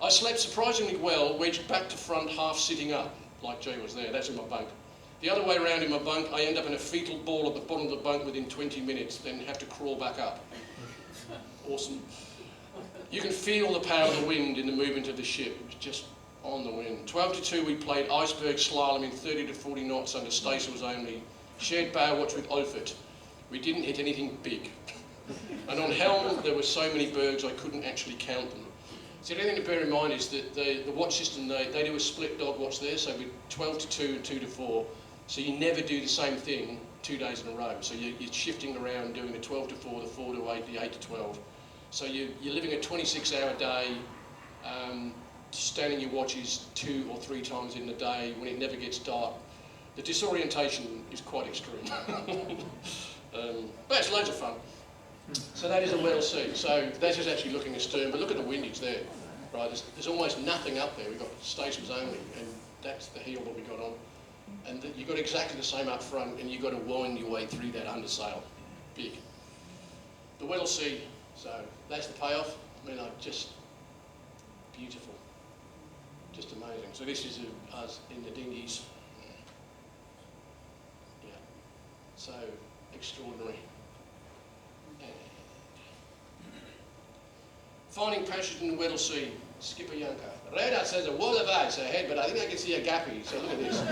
I slept surprisingly well, wedged back to front, half sitting up, like Jay was there. That's in my bunk. The other way around in my bunk, I end up in a fetal ball at the bottom of the bunk within 20 minutes, then have to crawl back up. Awesome. You can feel the power of the wind in the movement of the ship. It was just on the wind. 12 to 2, we played iceberg slalom in 30 to 40 knots under staysails only. Shared bow watch with Olfert. We didn't hit anything big. And on helm, there were so many bergs I couldn't actually count them. So the other thing to bear in mind is that the watch system, they do a split dog watch there, so with 12 to 2 and 2 to 4. So you never do the same thing 2 days in a row. So you're shifting around, doing the 12 to 4, the 4 to 8, the 8 to 12. So you're living a 26-hour day, standing your watches 2 or 3 times in the day when it never gets dark. The disorientation is quite extreme. But it's loads of fun. So that is a Weddell Sea. So that is actually looking astern, but look at the windage there. Right, there's almost nothing up there. We've got staysails only, and that's the heel that we got on. And you've got exactly the same up front, and you've got to wind your way through that undersail. Big. The Weddell Sea, so that's the payoff. I mean, just beautiful. Just amazing. So this is us in the dinghies. Yeah. So extraordinary. And finding passage in the Weddell Sea. Skipper Yanker. Radar says a wall of ice ahead, but I think I can see a gappy, so look at this.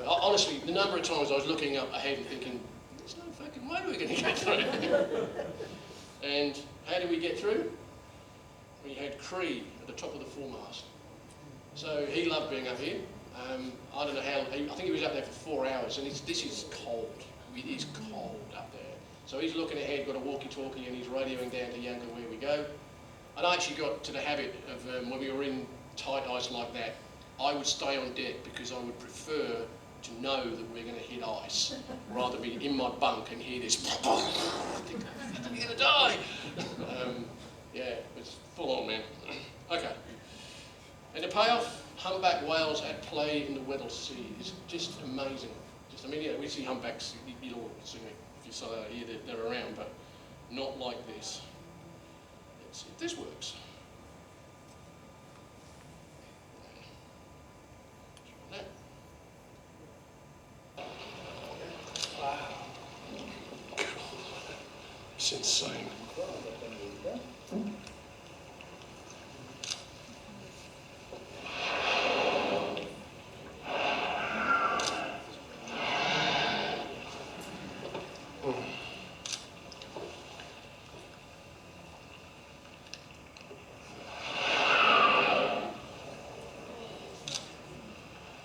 Honestly, the number of times I was looking up ahead and thinking, there's no fucking way we're going to get through. And how did we get through? We had Cree at the top of the foremast. So he loved being up here. I don't know how, I think he was up there for 4 hours, and this is cold. It is cold up there. So he's looking ahead, got a walkie-talkie, and he's radioing down to Yanker where we go. And I actually got to the habit of, when we were in tight ice like that, I would stay on deck because I would prefer to know that we're going to hit ice, rather than be in my bunk and hear this, I think I'm going to die. Yeah, it's full on, man. Okay. And the payoff, humpback whales at play in the Weddell Sea is just amazing. I mean, yeah, we see humpbacks, you'll all see me if you saw that here, they're around, but not like this. This works. Wow. It's insane.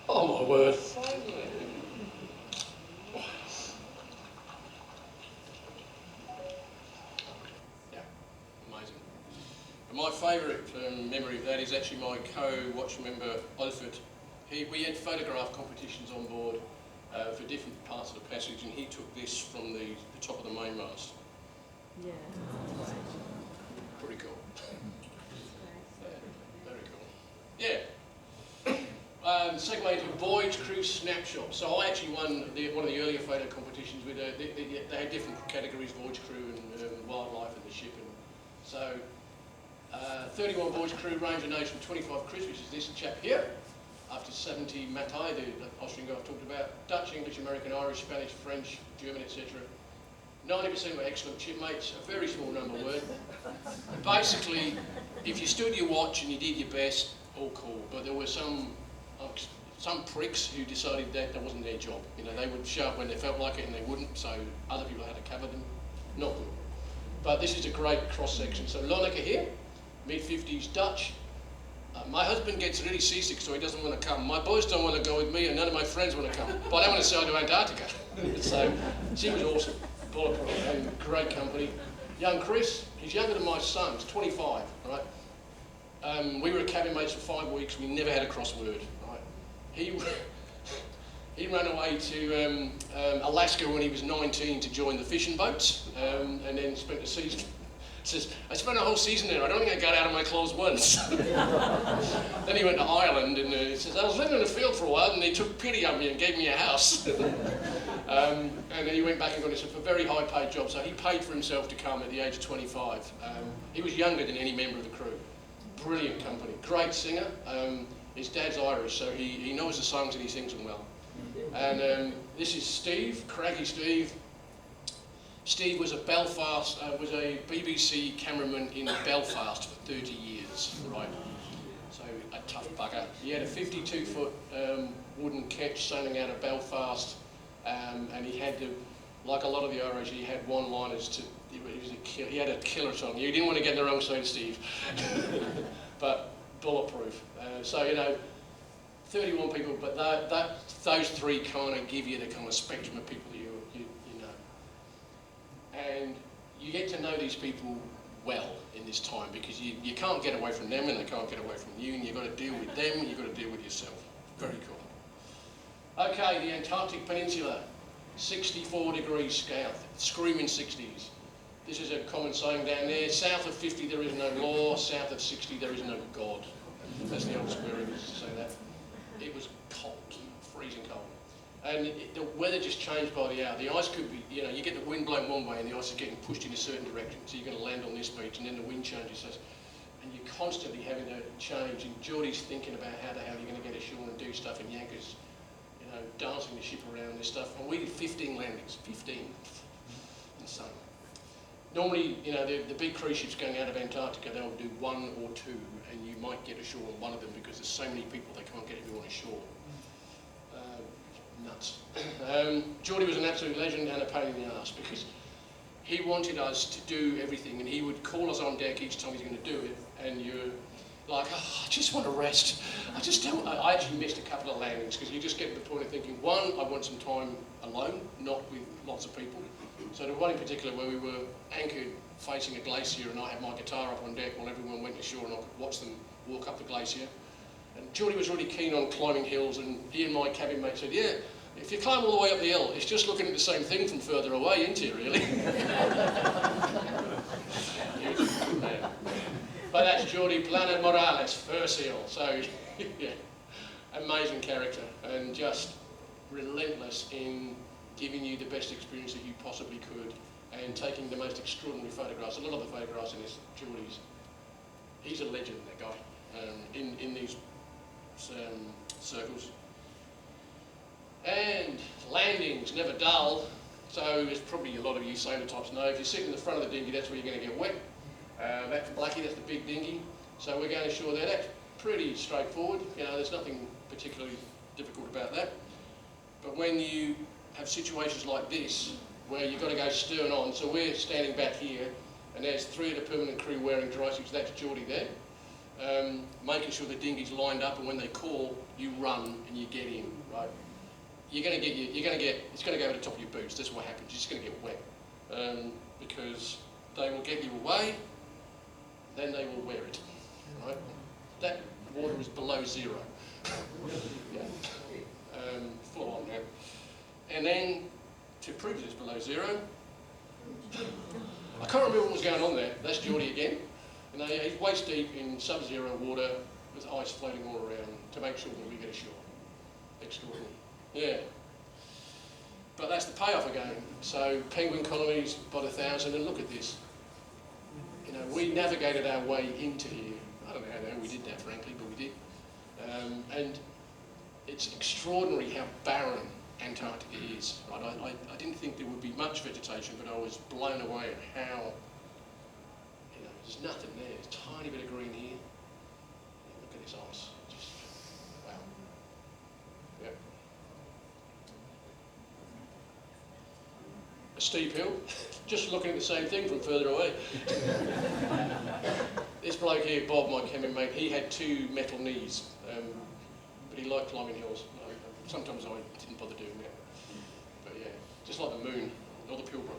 Oh my word. Yeah, amazing. And my favourite memory of that is actually my co-watch member, Olfert. We had photograph competitions on board for different parts of the passage, and he took this from the top of the mainmast. Yeah. Pretty cool. Yeah, very cool. Yeah. Segue into Voyage Crew Snapshot. So I actually won one of the earlier photo competitions with, they had different categories, Voyage Crew and wildlife and the ship. And so 31 Voyage Crew, Ranger Nation 25 Chris, which is this chap here. After 70 Matai, the Austrian guy I've talked about, Dutch, English, American, Irish, Spanish, French, German, etc. 90% were excellent shipmates, a very small number weren't. Basically, if you stood your watch and you did your best, all cool. But there were some pricks who decided that wasn't their job. You know, they would show up when they felt like it and they wouldn't, so other people had to cover them. Not good. But this is a great cross-section. So Lonneke here, mid-50s Dutch. My husband gets really seasick, so he doesn't want to come. My boys don't want to go with me, and none of my friends want to come. But I want to sail to Antarctica. So she was awesome, bulletproof, and great company. Young Chris, he's younger than my son, he's 25, right? We were cabin mates for 5 weeks, we never had a crossword, right? He ran away to Alaska when he was 19 to join the fishing boats, and then spent a season. Says, I spent a whole season there, I don't think I got out of my clothes once. Then he went to Ireland, and he says, I was living in a field for a while, and they took pity on me and gave me a house. And then he went back and got himself a very high paid job, so he paid for himself to come at the age of 25. He was younger than any member of the crew. Brilliant company, great singer. His dad's Irish, so he knows the songs and he sings them well. And this is Steve, Craggy Steve. Steve was a BBC cameraman in Belfast for 30 years, right? So a tough bugger. He had a 52-foot wooden ketch sailing out of Belfast, and he had to, like a lot of the Irish, he had one-liners to. He had a killer song. You didn't want to get in the wrong side of Steve, but bulletproof. So you know, 31 people, but those three kind of give you the kind of spectrum of people you know. And you get to know these people well in this time because you can't get away from them and they can't get away from you, and you've got to deal with them and you've got to deal with yourself. Very cool. Okay, the Antarctic Peninsula, 64 degrees south, screaming 60s. This is a common saying down there, south of 50 there is no law, south of 60 there is no God. That's the old swearing used to say that. It was cold, freezing cold. And the weather just changed by the hour. The ice could be, you know, you get the wind blowing one way and the ice is getting pushed in a certain direction. So you're going to land on this beach and then the wind changes. And you're constantly having to change. And Geordie's thinking about how the hell you're going to get ashore and do stuff. And Yanker's, you know, dancing the ship around and this stuff. And we did 15 landings, 15. Insane. Normally, you know, the big cruise ships going out of Antarctica, they'll do 1 or 2 and you might get ashore on one of them because there's so many people they can't get everyone ashore. Nuts. Geordie was an absolute legend and a pain in the ass because he wanted us to do everything and he would call us on deck each time he's going to do it and you're like, oh, I just want to rest. I actually missed a couple of landings because you just get to the point of thinking, one, I want some time alone, not with lots of people. So the one in particular where we were anchored facing a glacier and I had my guitar up on deck while everyone went ashore and I could watch them walk up the glacier. And Geordie was really keen on climbing hills and he and my cabin mate said, yeah, if you climb all the way up the hill, it's just looking at the same thing from further away, isn't it, really? But that's Geordie Plana Morales, first hill. So, yeah, amazing character and just relentless in giving you the best experience that you possibly could and taking the most extraordinary photographs. A lot of the photographs in this, Geordie's, he's a legend, that guy, in these circles. And landings, never dull. So as probably a lot of you sailor types know, if you sit in the front of the dinghy, that's where you're going to get wet. That's Blackie, that's the big dinghy. So we're going ashore there. That's pretty straightforward. You know, there's nothing particularly difficult about that. But when you have situations like this, where you've got to go stern on, so we're standing back here, and there's 3 of the permanent crew wearing dry suits. That's Geordie there. Making sure the dinghy's lined up, and when they call, you run and you get in, right? It's going to go over the top of your boots. That's what happens. You're just going to get wet because they will get you away, then they will wear it, right? That water is below 0. Yeah. Full on now. And then to prove that it's below 0, I can't remember what was going on there. That's Geordie again. And he's waist deep in sub-zero water with ice floating all around to make sure that we get ashore. Extraordinary. Yeah. But that's the payoff again. So penguin colonies by the 1,000, and look at this. You know, we navigated our way into here. I don't know how we did that, frankly, but we did. And it's extraordinary how barren Antarctica is. Right? I didn't think there would be much vegetation, but I was blown away at how, you know, there's nothing there. There's a tiny bit of green here. Yeah, look at this ice. Just, wow. Yeah. A steep hill. Just looking at the same thing from further away. This bloke here, Bob, my camping mate, he had 2 metal knees, but he liked climbing hills. Sometimes I didn't bother doing that. But yeah, just like the moon, or the Pilbara.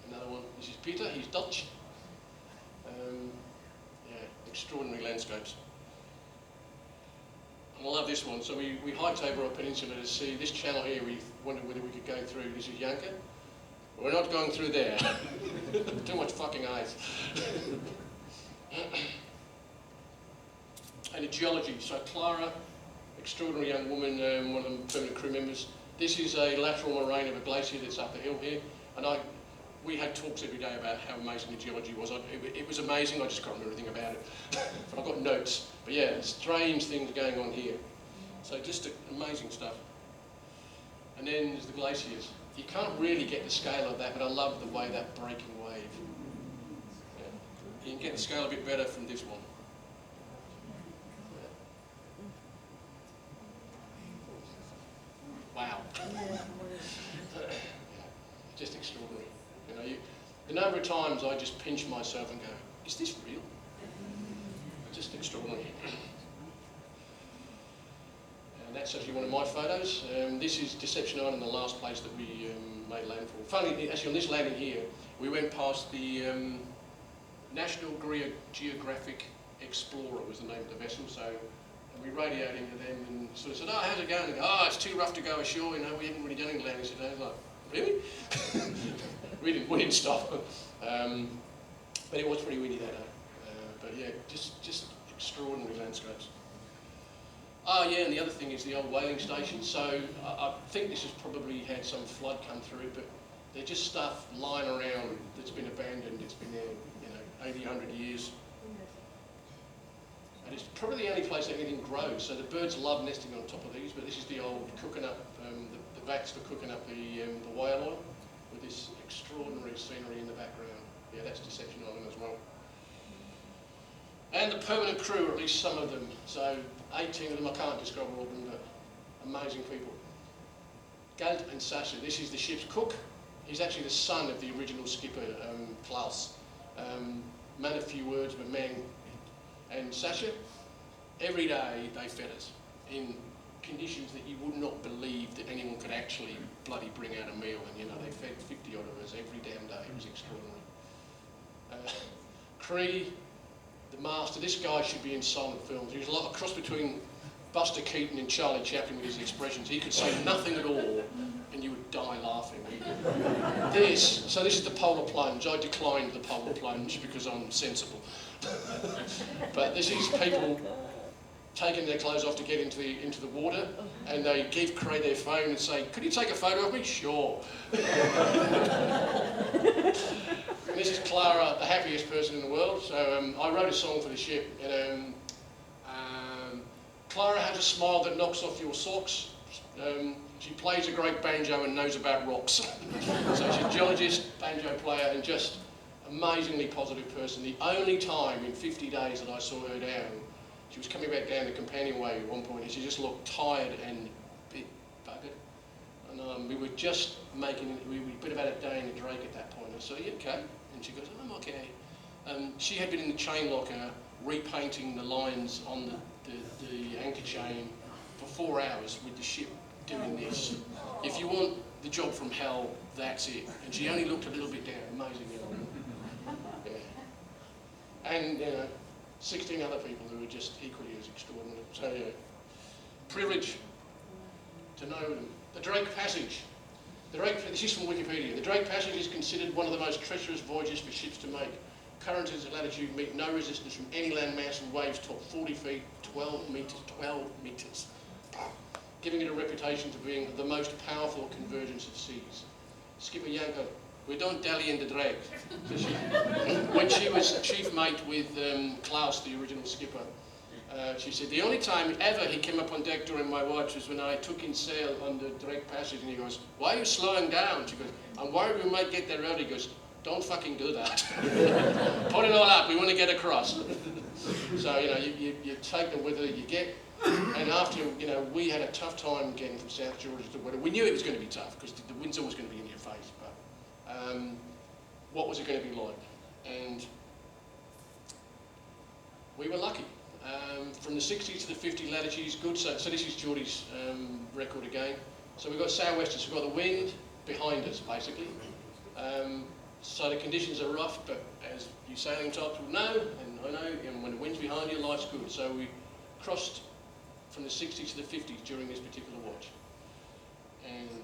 Another one, this is Peter, he's Dutch. Yeah, extraordinary landscapes. And I love this one. So we hiked over our peninsula to see this channel here. We wondered whether we could go through. This is Yanka. We're not going through there. Too much fucking ice. And the geology. So Clara, extraordinary young woman, one of the permanent crew members. This is a lateral moraine of a glacier that's up the hill here. And we had talks every day about how amazing the geology was. It was amazing, I just can't remember anything about it. But I've got notes. But yeah, strange things going on here. So just amazing stuff. And then there's the glaciers. You can't really get the scale of that, but I love the way that breaking wave. Yeah. You can get the scale a bit better from this one. Yeah. Wow. Just extraordinary. You know, the number of times I just pinch myself and go, is this real? Just extraordinary. And that's actually one of my photos. This is Deception Island, the last place that we made landfall. Funny, actually on this landing here, we went past the National Geographic Explorer was the name of the vessel. So and we radioed into them and sort of said, oh, how's it going? They go, oh, it's too rough to go ashore, you know, we haven't really done any landings today. I was like, really? we didn't stop. But it was pretty windy that day. But yeah, just extraordinary landscapes. Oh yeah, and the other thing is the old whaling station. So I think this has probably had some flood come through, but they're just stuff lying around that's been abandoned. It's been there, you know, 80, 100 years. And it's probably the only place that anything grows. So the birds love nesting on top of these, but this is the old cooking up, the vats for cooking up the whale oil with this extraordinary scenery in the background. Yeah, that's Deception Island as well. And the permanent crew, or at least some of them. So 18 of them, I can't describe all of them, but amazing people. Galt and Sasha, this is the ship's cook. He's actually the son of the original skipper, Klaus. Man of few words, but man. And Sasha, every day they fed us in conditions that you would not believe that anyone could actually bloody bring out a meal. And you know, they fed 50 odd of us every damn day. It was extraordinary. Cree, the master, this guy should be in silent films. He was like a cross between Buster Keaton and Charlie Chaplin with his expressions. He could say nothing at all and you would die laughing. So this is the polar plunge. I declined the polar plunge because I'm sensible. But this is people taking their clothes off to get into the water, and they give Cree their phone and say, could you take a photo of me? Sure. And this is Clara, the happiest person in the world. So I wrote a song for the ship, and Clara has a smile that knocks off your socks. She plays a great banjo and knows about rocks. So she's a geologist, banjo player, and just amazingly positive person. The only time in 50 days that I saw her down, she was coming back down the companionway at one point, and she just looked tired and a bit buggered. And we were just making, we were a bit about a day in the Drake at that point. I said, are you okay? And she goes, I'm okay. She had been in the chain locker repainting the lines on the anchor chain for 4 hours with the ship doing this. If you want the job from hell, that's it. And she only looked a little bit down. Amazing, you know. Yeah. And, you know, 16 other people who were just equally as extraordinary. So, yeah, privilege to know them. The Drake Passage. This is from Wikipedia. The Drake Passage is considered one of the most treacherous voyages for ships to make. Currents at latitude meet no resistance from any land mass, and waves top 40 feet, 12 metres, giving it a reputation for being the most powerful convergence of seas. Skipper Yanko, we don't dally in the Drake. When she was chief mate with Klaus, the original skipper, She said, the only time ever he came up on deck during my watch was when I took in sail on the Drake Passage, and he goes, why are you slowing down? She goes, I'm worried we might get there early. He goes, don't fucking do that. Put it all up, we want to get across. So, you know, you take them with her, you get, and after, you know, we had a tough time getting from South Georgia to Wetherill. We knew it was going to be tough, because the wind's always going to be in your face, but what was it going to be like? And we were lucky. From the 60 to the 50 latitudes, good. So this is Geordie's record again. So we've got sou'westers, we've got the wind behind us, basically. So the conditions are rough, but as you sailing types will know, and I know, and when the wind's behind you, life's good. So we crossed from the 60s to the 50s during this particular watch. And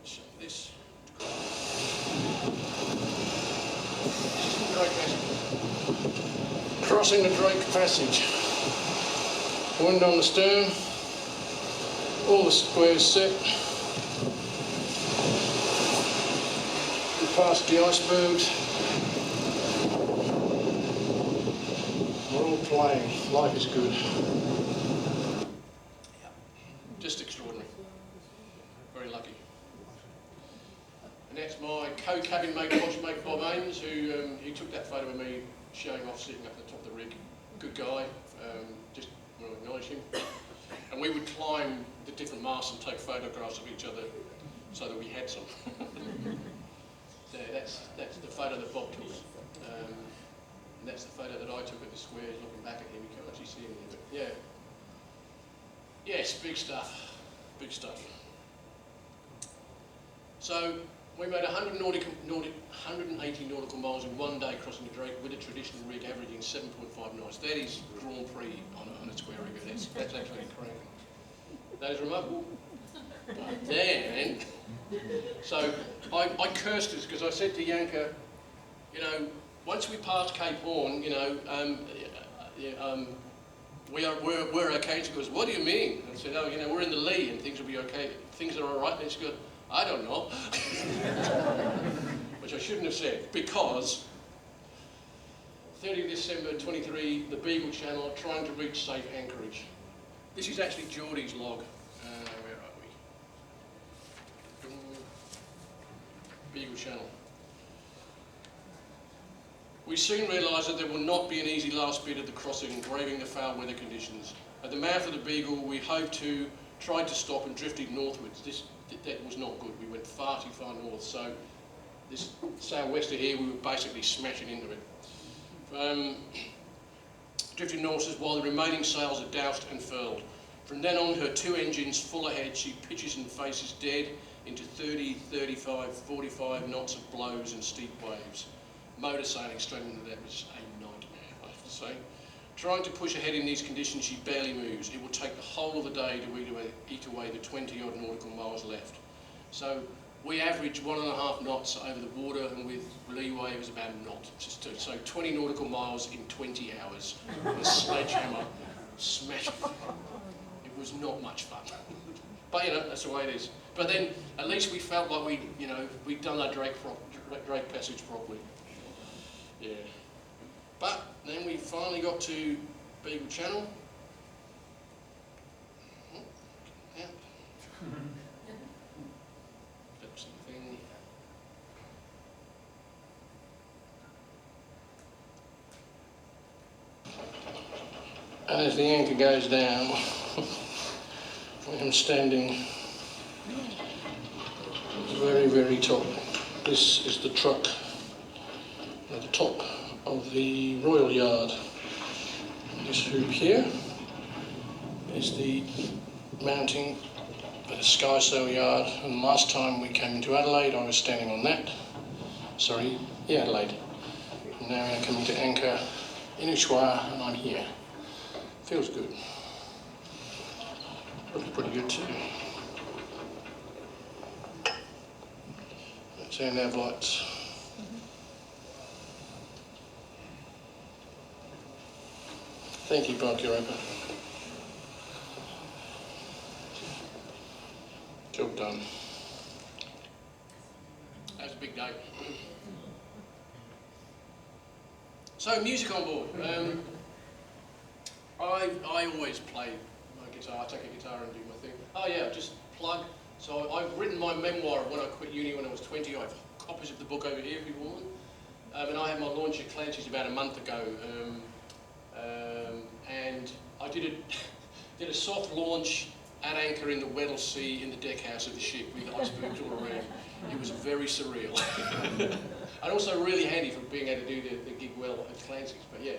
show you this. This is the Drake Passage. Crossing the Drake Passage. Wind on the stern, all the squares set. We passed the icebergs. We're all playing. Life is good. Just extraordinary. Very lucky. And that's my co-cabin mate, watchmate Bob Ames, who he took that photo of me showing off sitting up at the top of the rig. Good guy. Just want to acknowledge him. And we would climb the different masts and take photographs of each other so that we had some. So that's the photo that Bob took. And that's the photo that I took at the squares looking back at him. You can't actually see him here, but yeah. Yes, big stuff. Big stuff. So we made 180 nautical miles in one day crossing the Drake with a traditional rig averaging 7.5 knots. That is Grand Prix on a square rig. That's actually crazy. That is remarkable. But then, so I cursed us because I said to Yanka, you know, once we passed Cape Horn, you know, we're okay. She goes, what do you mean? I said, oh, you know, we're in the lee and things will be okay. Things are all right. And she goes, I don't know. Which I shouldn't have said, because 30 December 23, the Beagle Channel trying to reach safe anchorage. This is actually Geordie's log. Where are we? Beagle Channel. We soon realised that there will not be an easy last bit of the crossing, braving the foul weather conditions. At the mouth of the Beagle, we tried to stop and drifted northwards. That was not good. We went far too far north. So this sou'wester here, we were basically smashing into it. Drifted northwards while the remaining sails are doused and furled. From then on, her two engines full ahead, she pitches and faces dead into 30, 35, 45 knots of blows and steep waves. Motor sailing straight into that was a nightmare, I have to say. Trying to push ahead in these conditions, she barely moves. It will take the whole of the day to eat away the 20-odd nautical miles left. So we average 1.5 knots over the water, and with leeway it was about a knot. So 20 nautical miles in 20 hours with a sledgehammer smashing. It was not much fun. But, you know, that's the way it is. But then, at least we felt like we'd done our Drake Passage properly. Yeah. But then we finally got to Beagle Channel. Yeah. That's the thing. And as the anchor goes down, I'm standing at the very, very top. This is the truck at the top of the Royal Yard. This hoop here is the mounting for the Skysail Yard, and last time we came into Adelaide I was standing on that. Sorry, yeah, Adelaide. And now we're coming to anchor in Ushuaia and I'm here. Feels good. Looks pretty good too. That's our nav lights. Thank you, Park Europa. Job done. That was a big day. So music on board. I always play my guitar. I take a guitar and do my thing. Oh yeah, just plug. So I've written my memoir of when I quit uni when I was 20. I have copies of the book over here if you want. And I had my launch at Clancy's about a month ago. And I did a soft launch at anchor in the Weddell Sea in the deck house of the ship with icebergs all around. It was very surreal. And also really handy for being able to do the gig well at Clancy's. But yeah,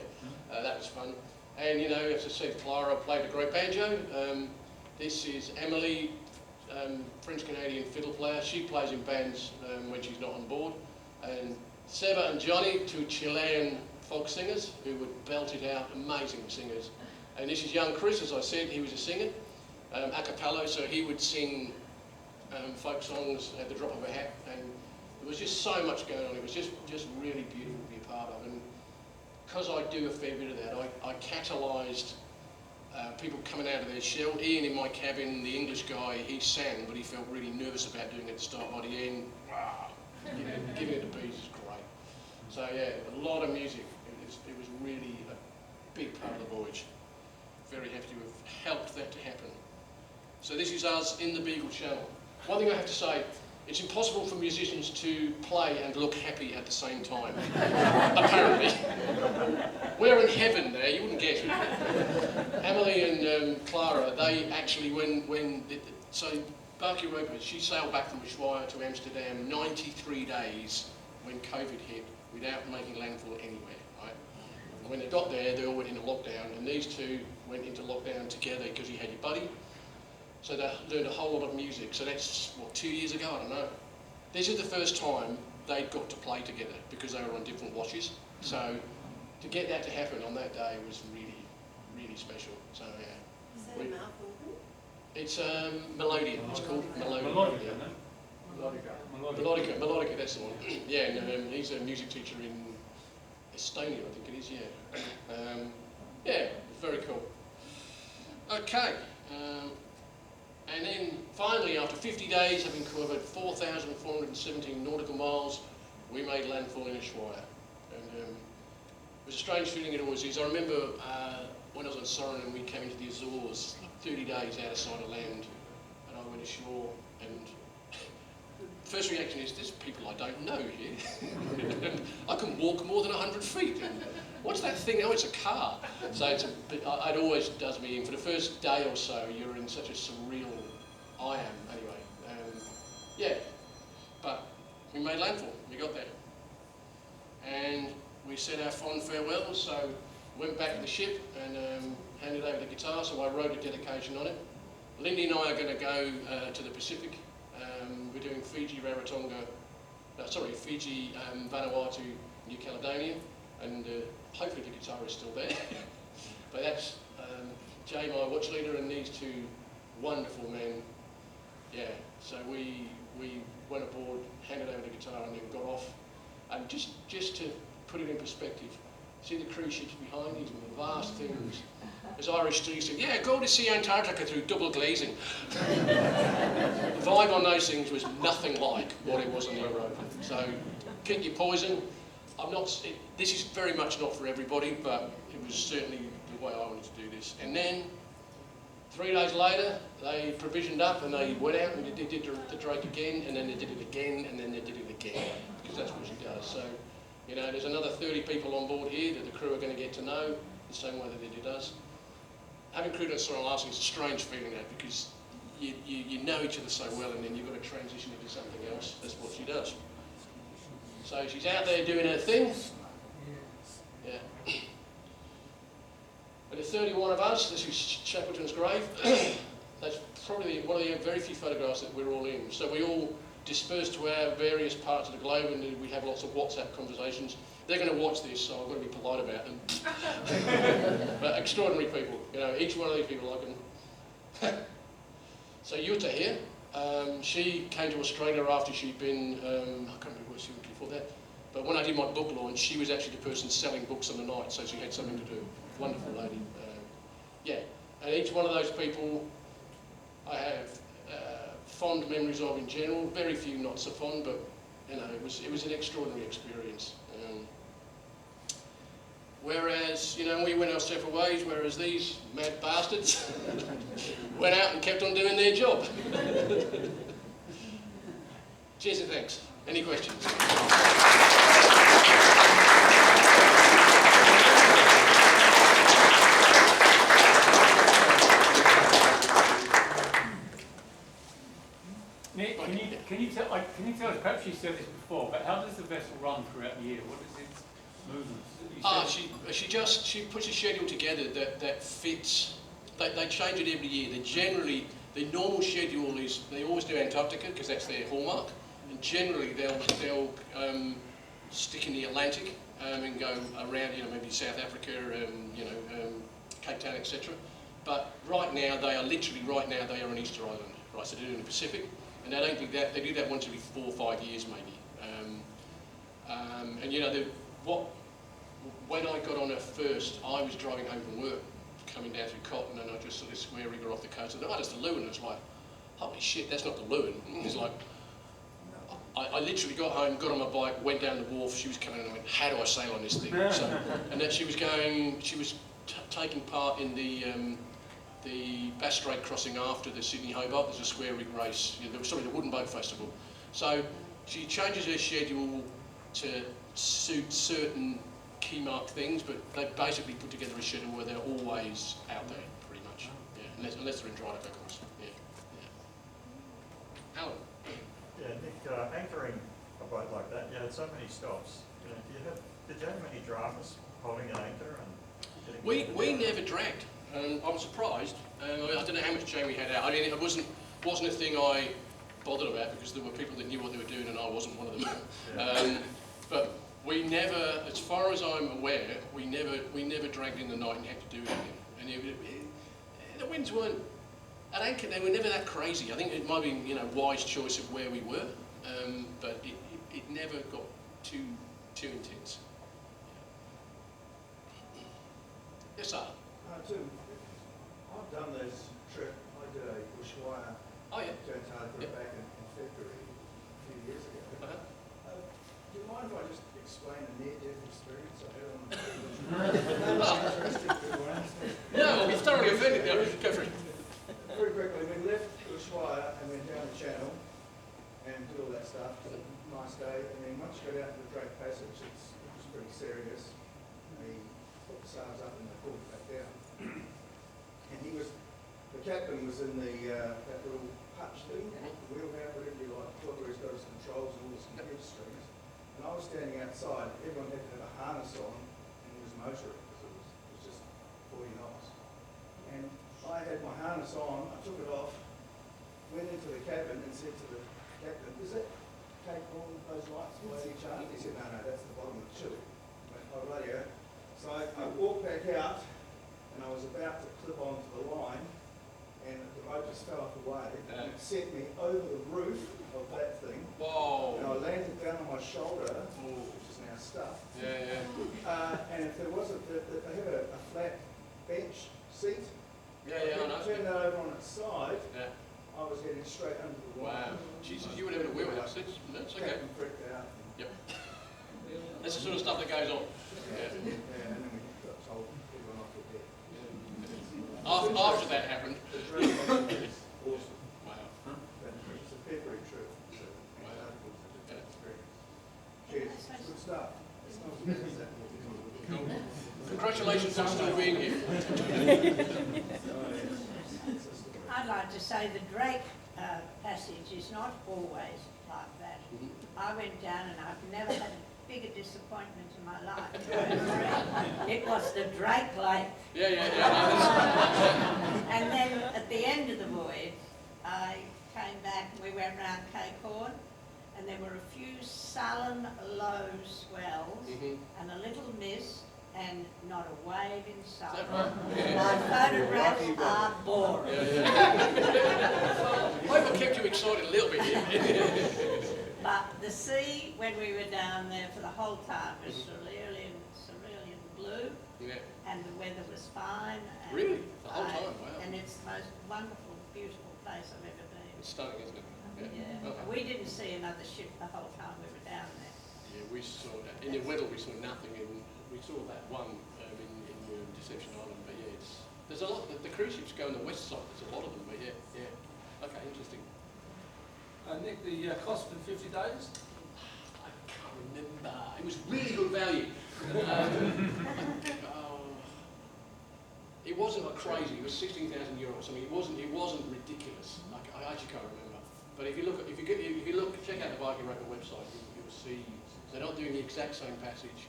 that was fun. And you know, as I said, Clara played a great banjo. This is Emily, French-Canadian fiddle player. She plays in bands when she's not on board. And Seba and Johnny, two Chilean folk singers who would belt it out, amazing singers. And this is young Chris, as I said, he was a singer, a cappella, so he would sing folk songs at the drop of a hat. And there was just so much going on. It was just really beautiful to be a part of. And because I do a fair bit of that, I catalysed people coming out of their shell. Ian in my cabin, the English guy, he sang, but he felt really nervous about doing it at the start. By the end, giving it the beats is great. So yeah, a lot of music. It was really a big part of the voyage. Very happy to have helped that to happen. So this is us in the Beagle Channel. One thing I have to say, it's impossible for musicians to play and look happy at the same time, apparently. We're in heaven there, you wouldn't guess it. Emily and Clara, they actually, so Barky Roper, she sailed back from Ushuaia to Amsterdam 93 days when COVID hit without making landfall anywhere, right? And when they got there, they all went into lockdown, and these two went into lockdown together because you had your buddy. So they learned a whole lot of music. So that's, what, 2 years ago? I don't know. This is the first time they'd got to play together because they were on different watches. So to get that to happen on that day was really, really special. So yeah. Is that a mouthful? It's Melodia. It's called Melodia. Melodica, Yeah. no? Melodica, that's the one. Yeah, and he's a music teacher in Estonia, I think it is, yeah. Yeah, very cool. Okay. And then finally, after 50 days, having covered 4,417 nautical miles, we made landfall in Ushuaia. And it was a strange feeling, it always is. I remember when I was on Suriname, we came into the Azores, like 30 days out of sight of land, and I went ashore, and first reaction is, there's people I don't know here. I can walk more than 100 feet. And what's that thing? Oh, it's a car. So it always does me in. For the first day or so, you're in such a surreal, I am anyway. Yeah, but we made landfall. We got there. And we said our fond farewells, so went back to the ship and handed over the guitar, so I wrote a dedication on it. Lindy and I are going to go to the Pacific. We're doing Fiji, Fiji, Vanuatu, New Caledonia, and hopefully the guitar is still there. But that's Jay, my watch leader, and these two wonderful men. Yeah, so we went aboard, handed over the guitar, and then got off. And just to put it in perspective, see the cruise ships behind these vast things. As Irish Steve said, yeah, go to see Antarctica through double glazing. The vibe on those things was nothing like what it was on the Europa. So keep your poison. This is very much not for everybody, but it was certainly the way I wanted to do this. And then 3 days later, they provisioned up and they went out and they did the Drake again, and then they did it again, and then they did it again, because that's what she does. So, you know, there's another 30 people on board here that the crew are going to get to know the same way that they did us. Having crewed on Sorrel Larsen is a strange feeling that, because you know each other so well, and then you've got to transition into something else. That's what she does. So she's out there doing her thing. Yeah. But the 31 of us, this is Shackleton's grave. That's probably one of the very few photographs that we're all in. So we all dispersed to our various parts of the globe, and we have lots of WhatsApp conversations. They're going to watch this, so I've got to be polite about them. But extraordinary people, you know, each one of these people I can. So Yuta here, she came to Australia after she'd been, I can't remember what she was before that, but when I did my book launch, she was actually the person selling books on the night, so she had something to do. Wonderful lady. Yeah, and each one of those people I have fond memories of in general, very few not so fond, but you know, it was an extraordinary experience. Whereas, you know, we went our separate ways, whereas these mad bastards went out and kept on doing their job. Cheers and thanks. Any questions? Nick, can you tell us, perhaps you said this before, but how does the vessel run throughout the year? What is its movements? She puts a schedule together that fits. They change it every year. The normal schedule is, they always do Antarctica because that's their hallmark, and generally they'll stick in the Atlantic and go around, you know, maybe South Africa, Cape Town, etc. But right now they are on Easter Island, right? So they're in the Pacific, and they don't do that. They do that once every 4 or 5 years, maybe. And you know, when I got on her first, I was driving home from work, coming down through Cotton, and I just saw this square rigger off the coast. I thought, oh, that's the Lewin. And it's like, holy shit, that's not the Lewin. It's like, I literally got home, got on my bike, went down the wharf. She was coming in and I went, how do I sail on this thing? So, and then she was taking part in the Bass Strait crossing after the Sydney Hobart. There's a square rig race, the Wooden Boat Festival. So she changes her schedule to suit certain key mark things, but they basically put together a schedule where they're always out there, pretty much. Yeah, unless they're in dry dock, of course. Yeah. Alan. Yeah, Nick, anchoring a boat like that, you had so many stops. You know, did you have many dramas holding an anchor? And we never dragged. I'm surprised. I don't know how much chain we had out. I mean, it wasn't a thing I bothered about because there were people that knew what they were doing and I wasn't one of them. Yeah. But we never, as far as I'm aware, we never dragged in the night and had to do anything. And the winds weren't at anchor. They were never that crazy. I think it might have been, wise choice of where we were, but it never got too intense. Yes, sir. Tim, I've done this trip. I did a Ushuaia Oh yeah. to Antarctica back in February a few years ago. Uh-huh. Do you mind if I just explain a near-death experience I had on the No, we'll be thoroughly offended now. Go for it. Very quickly, we left Ushuaia and went down the channel and did all that stuff. It was a nice day. And then once you go down to the Drake Passage, it was pretty serious. They put the sails up and they pulled it back down. And the captain was in that little hutch thing, the wheelhouse, whatever you like, where he's got his controls and all his computer screens. And I was standing outside. Everyone had to have a harness on, and he was motoring because it was just 40 knots. And I had my harness on, I took it off, went into the cabin and said to the captain, "Is that Cape Horn, those lights by any chance?" He said, "No, that's the bottom of the chute." I went, "Oh, radio." So I walked back out and I was about to clip onto the line and the rope just fell off the wave and it sent me over the roof of that thing. Whoa. And I landed down on my shoulder, which is now stuffed. Yeah. And if there wasn't, they had a flat bench seat. Yeah, I know. Turned that over on its side, Yeah. I was heading straight under the Wow. line. Jesus, you would have a wheelhouse. That's okay. Captain freaked out. Yep. That's the sort of stuff that goes on. Yeah. And then we got told everyone off the deck. After that happened. The dream is awesome. Wow. It's a February trip. It's a good experience. Cheers. Good stuff. It's not as bad as that. Cool. Congratulations on still being here. I'd like to say the Drake Passage is not always like that. I went down and I've never had a bigger disappointment in my life. It was the Drake Lake. Yeah. And then at the end of the voyage, I came back and we went round Cape Horn and there were a few sullen, low swells and a little mist and not a wave in sight. My photographs are boring. I hope I kept you excited a little bit here. But the sea, when we were down there for the whole time, was cerulean blue, and the weather was fine. And Really? The whole time? Wow. And it's the most wonderful, beautiful place I've ever been. It's stunning, isn't it? Yeah. Okay. We didn't see another ship the whole time we were down there. Yeah, we saw, in the weather we saw nothing, and we saw that one in Deception Island, but yeah, there's a lot. The cruise ships go on the west side. There's a lot of them, but yeah. Okay, interesting. Nick, the cost for 50 days? I can't remember. It was really good value. It wasn't crazy. It was €16,000 or something. It wasn't ridiculous. I actually can't remember. But if you look, check out the Viking Record website. You'll see they're not doing the exact same passage,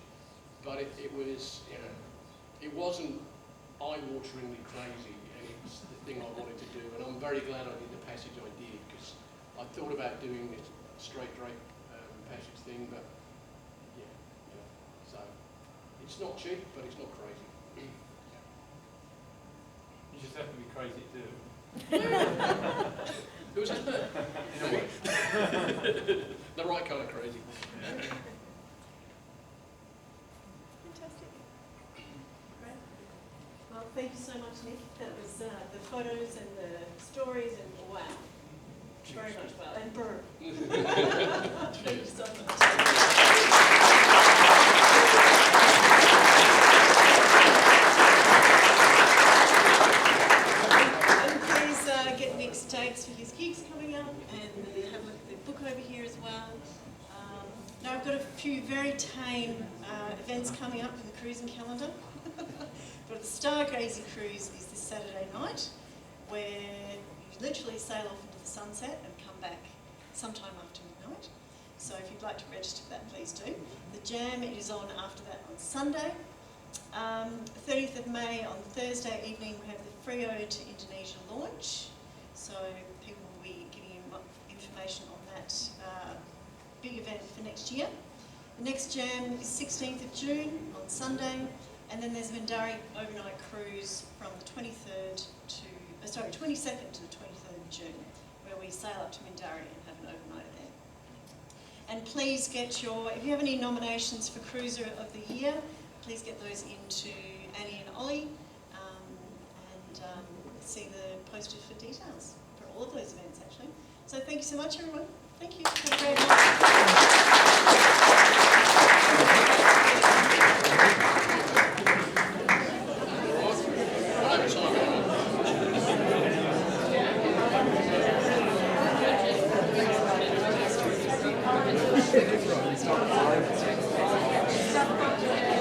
but it was, you know, it wasn't eye-wateringly crazy, and it's the thing I wanted to do. And I'm very glad I did the passage I did, because I thought about doing this straight Drake passage thing, but yeah. So it's not cheap, but it's not crazy. You just have to be crazy to do it. Who's that? In a way. The right kind of crazy. Fantastic. Great. Well, thank you so much, Nick. That was the photos and the stories, and wow, very much well. And Burr. Thank you so much. Dates for his gigs coming up, and have a look at the book over here as well. Now I've got a few very tame events coming up in the cruising calendar. But the Stargazing cruise is this Saturday night, where you literally sail off into the sunset and come back sometime after midnight. So if you'd like to register for that, please do. The jam is on after that on Sunday. 30th of May on Thursday evening, we have the Frio to Indonesia launch. So people will be giving you information on that big event for next year. The next jam is 16th of June on Sunday, and then there's a Mindarie overnight cruise from the 22nd to the 23rd of June, where we sail up to Mindarie and have an overnight there. And please get if you have any nominations for Cruiser of the Year, please get those into Annie and Ollie. See the poster for details for all of those events, actually. So thank you so much, everyone. Thank you. Have a great night.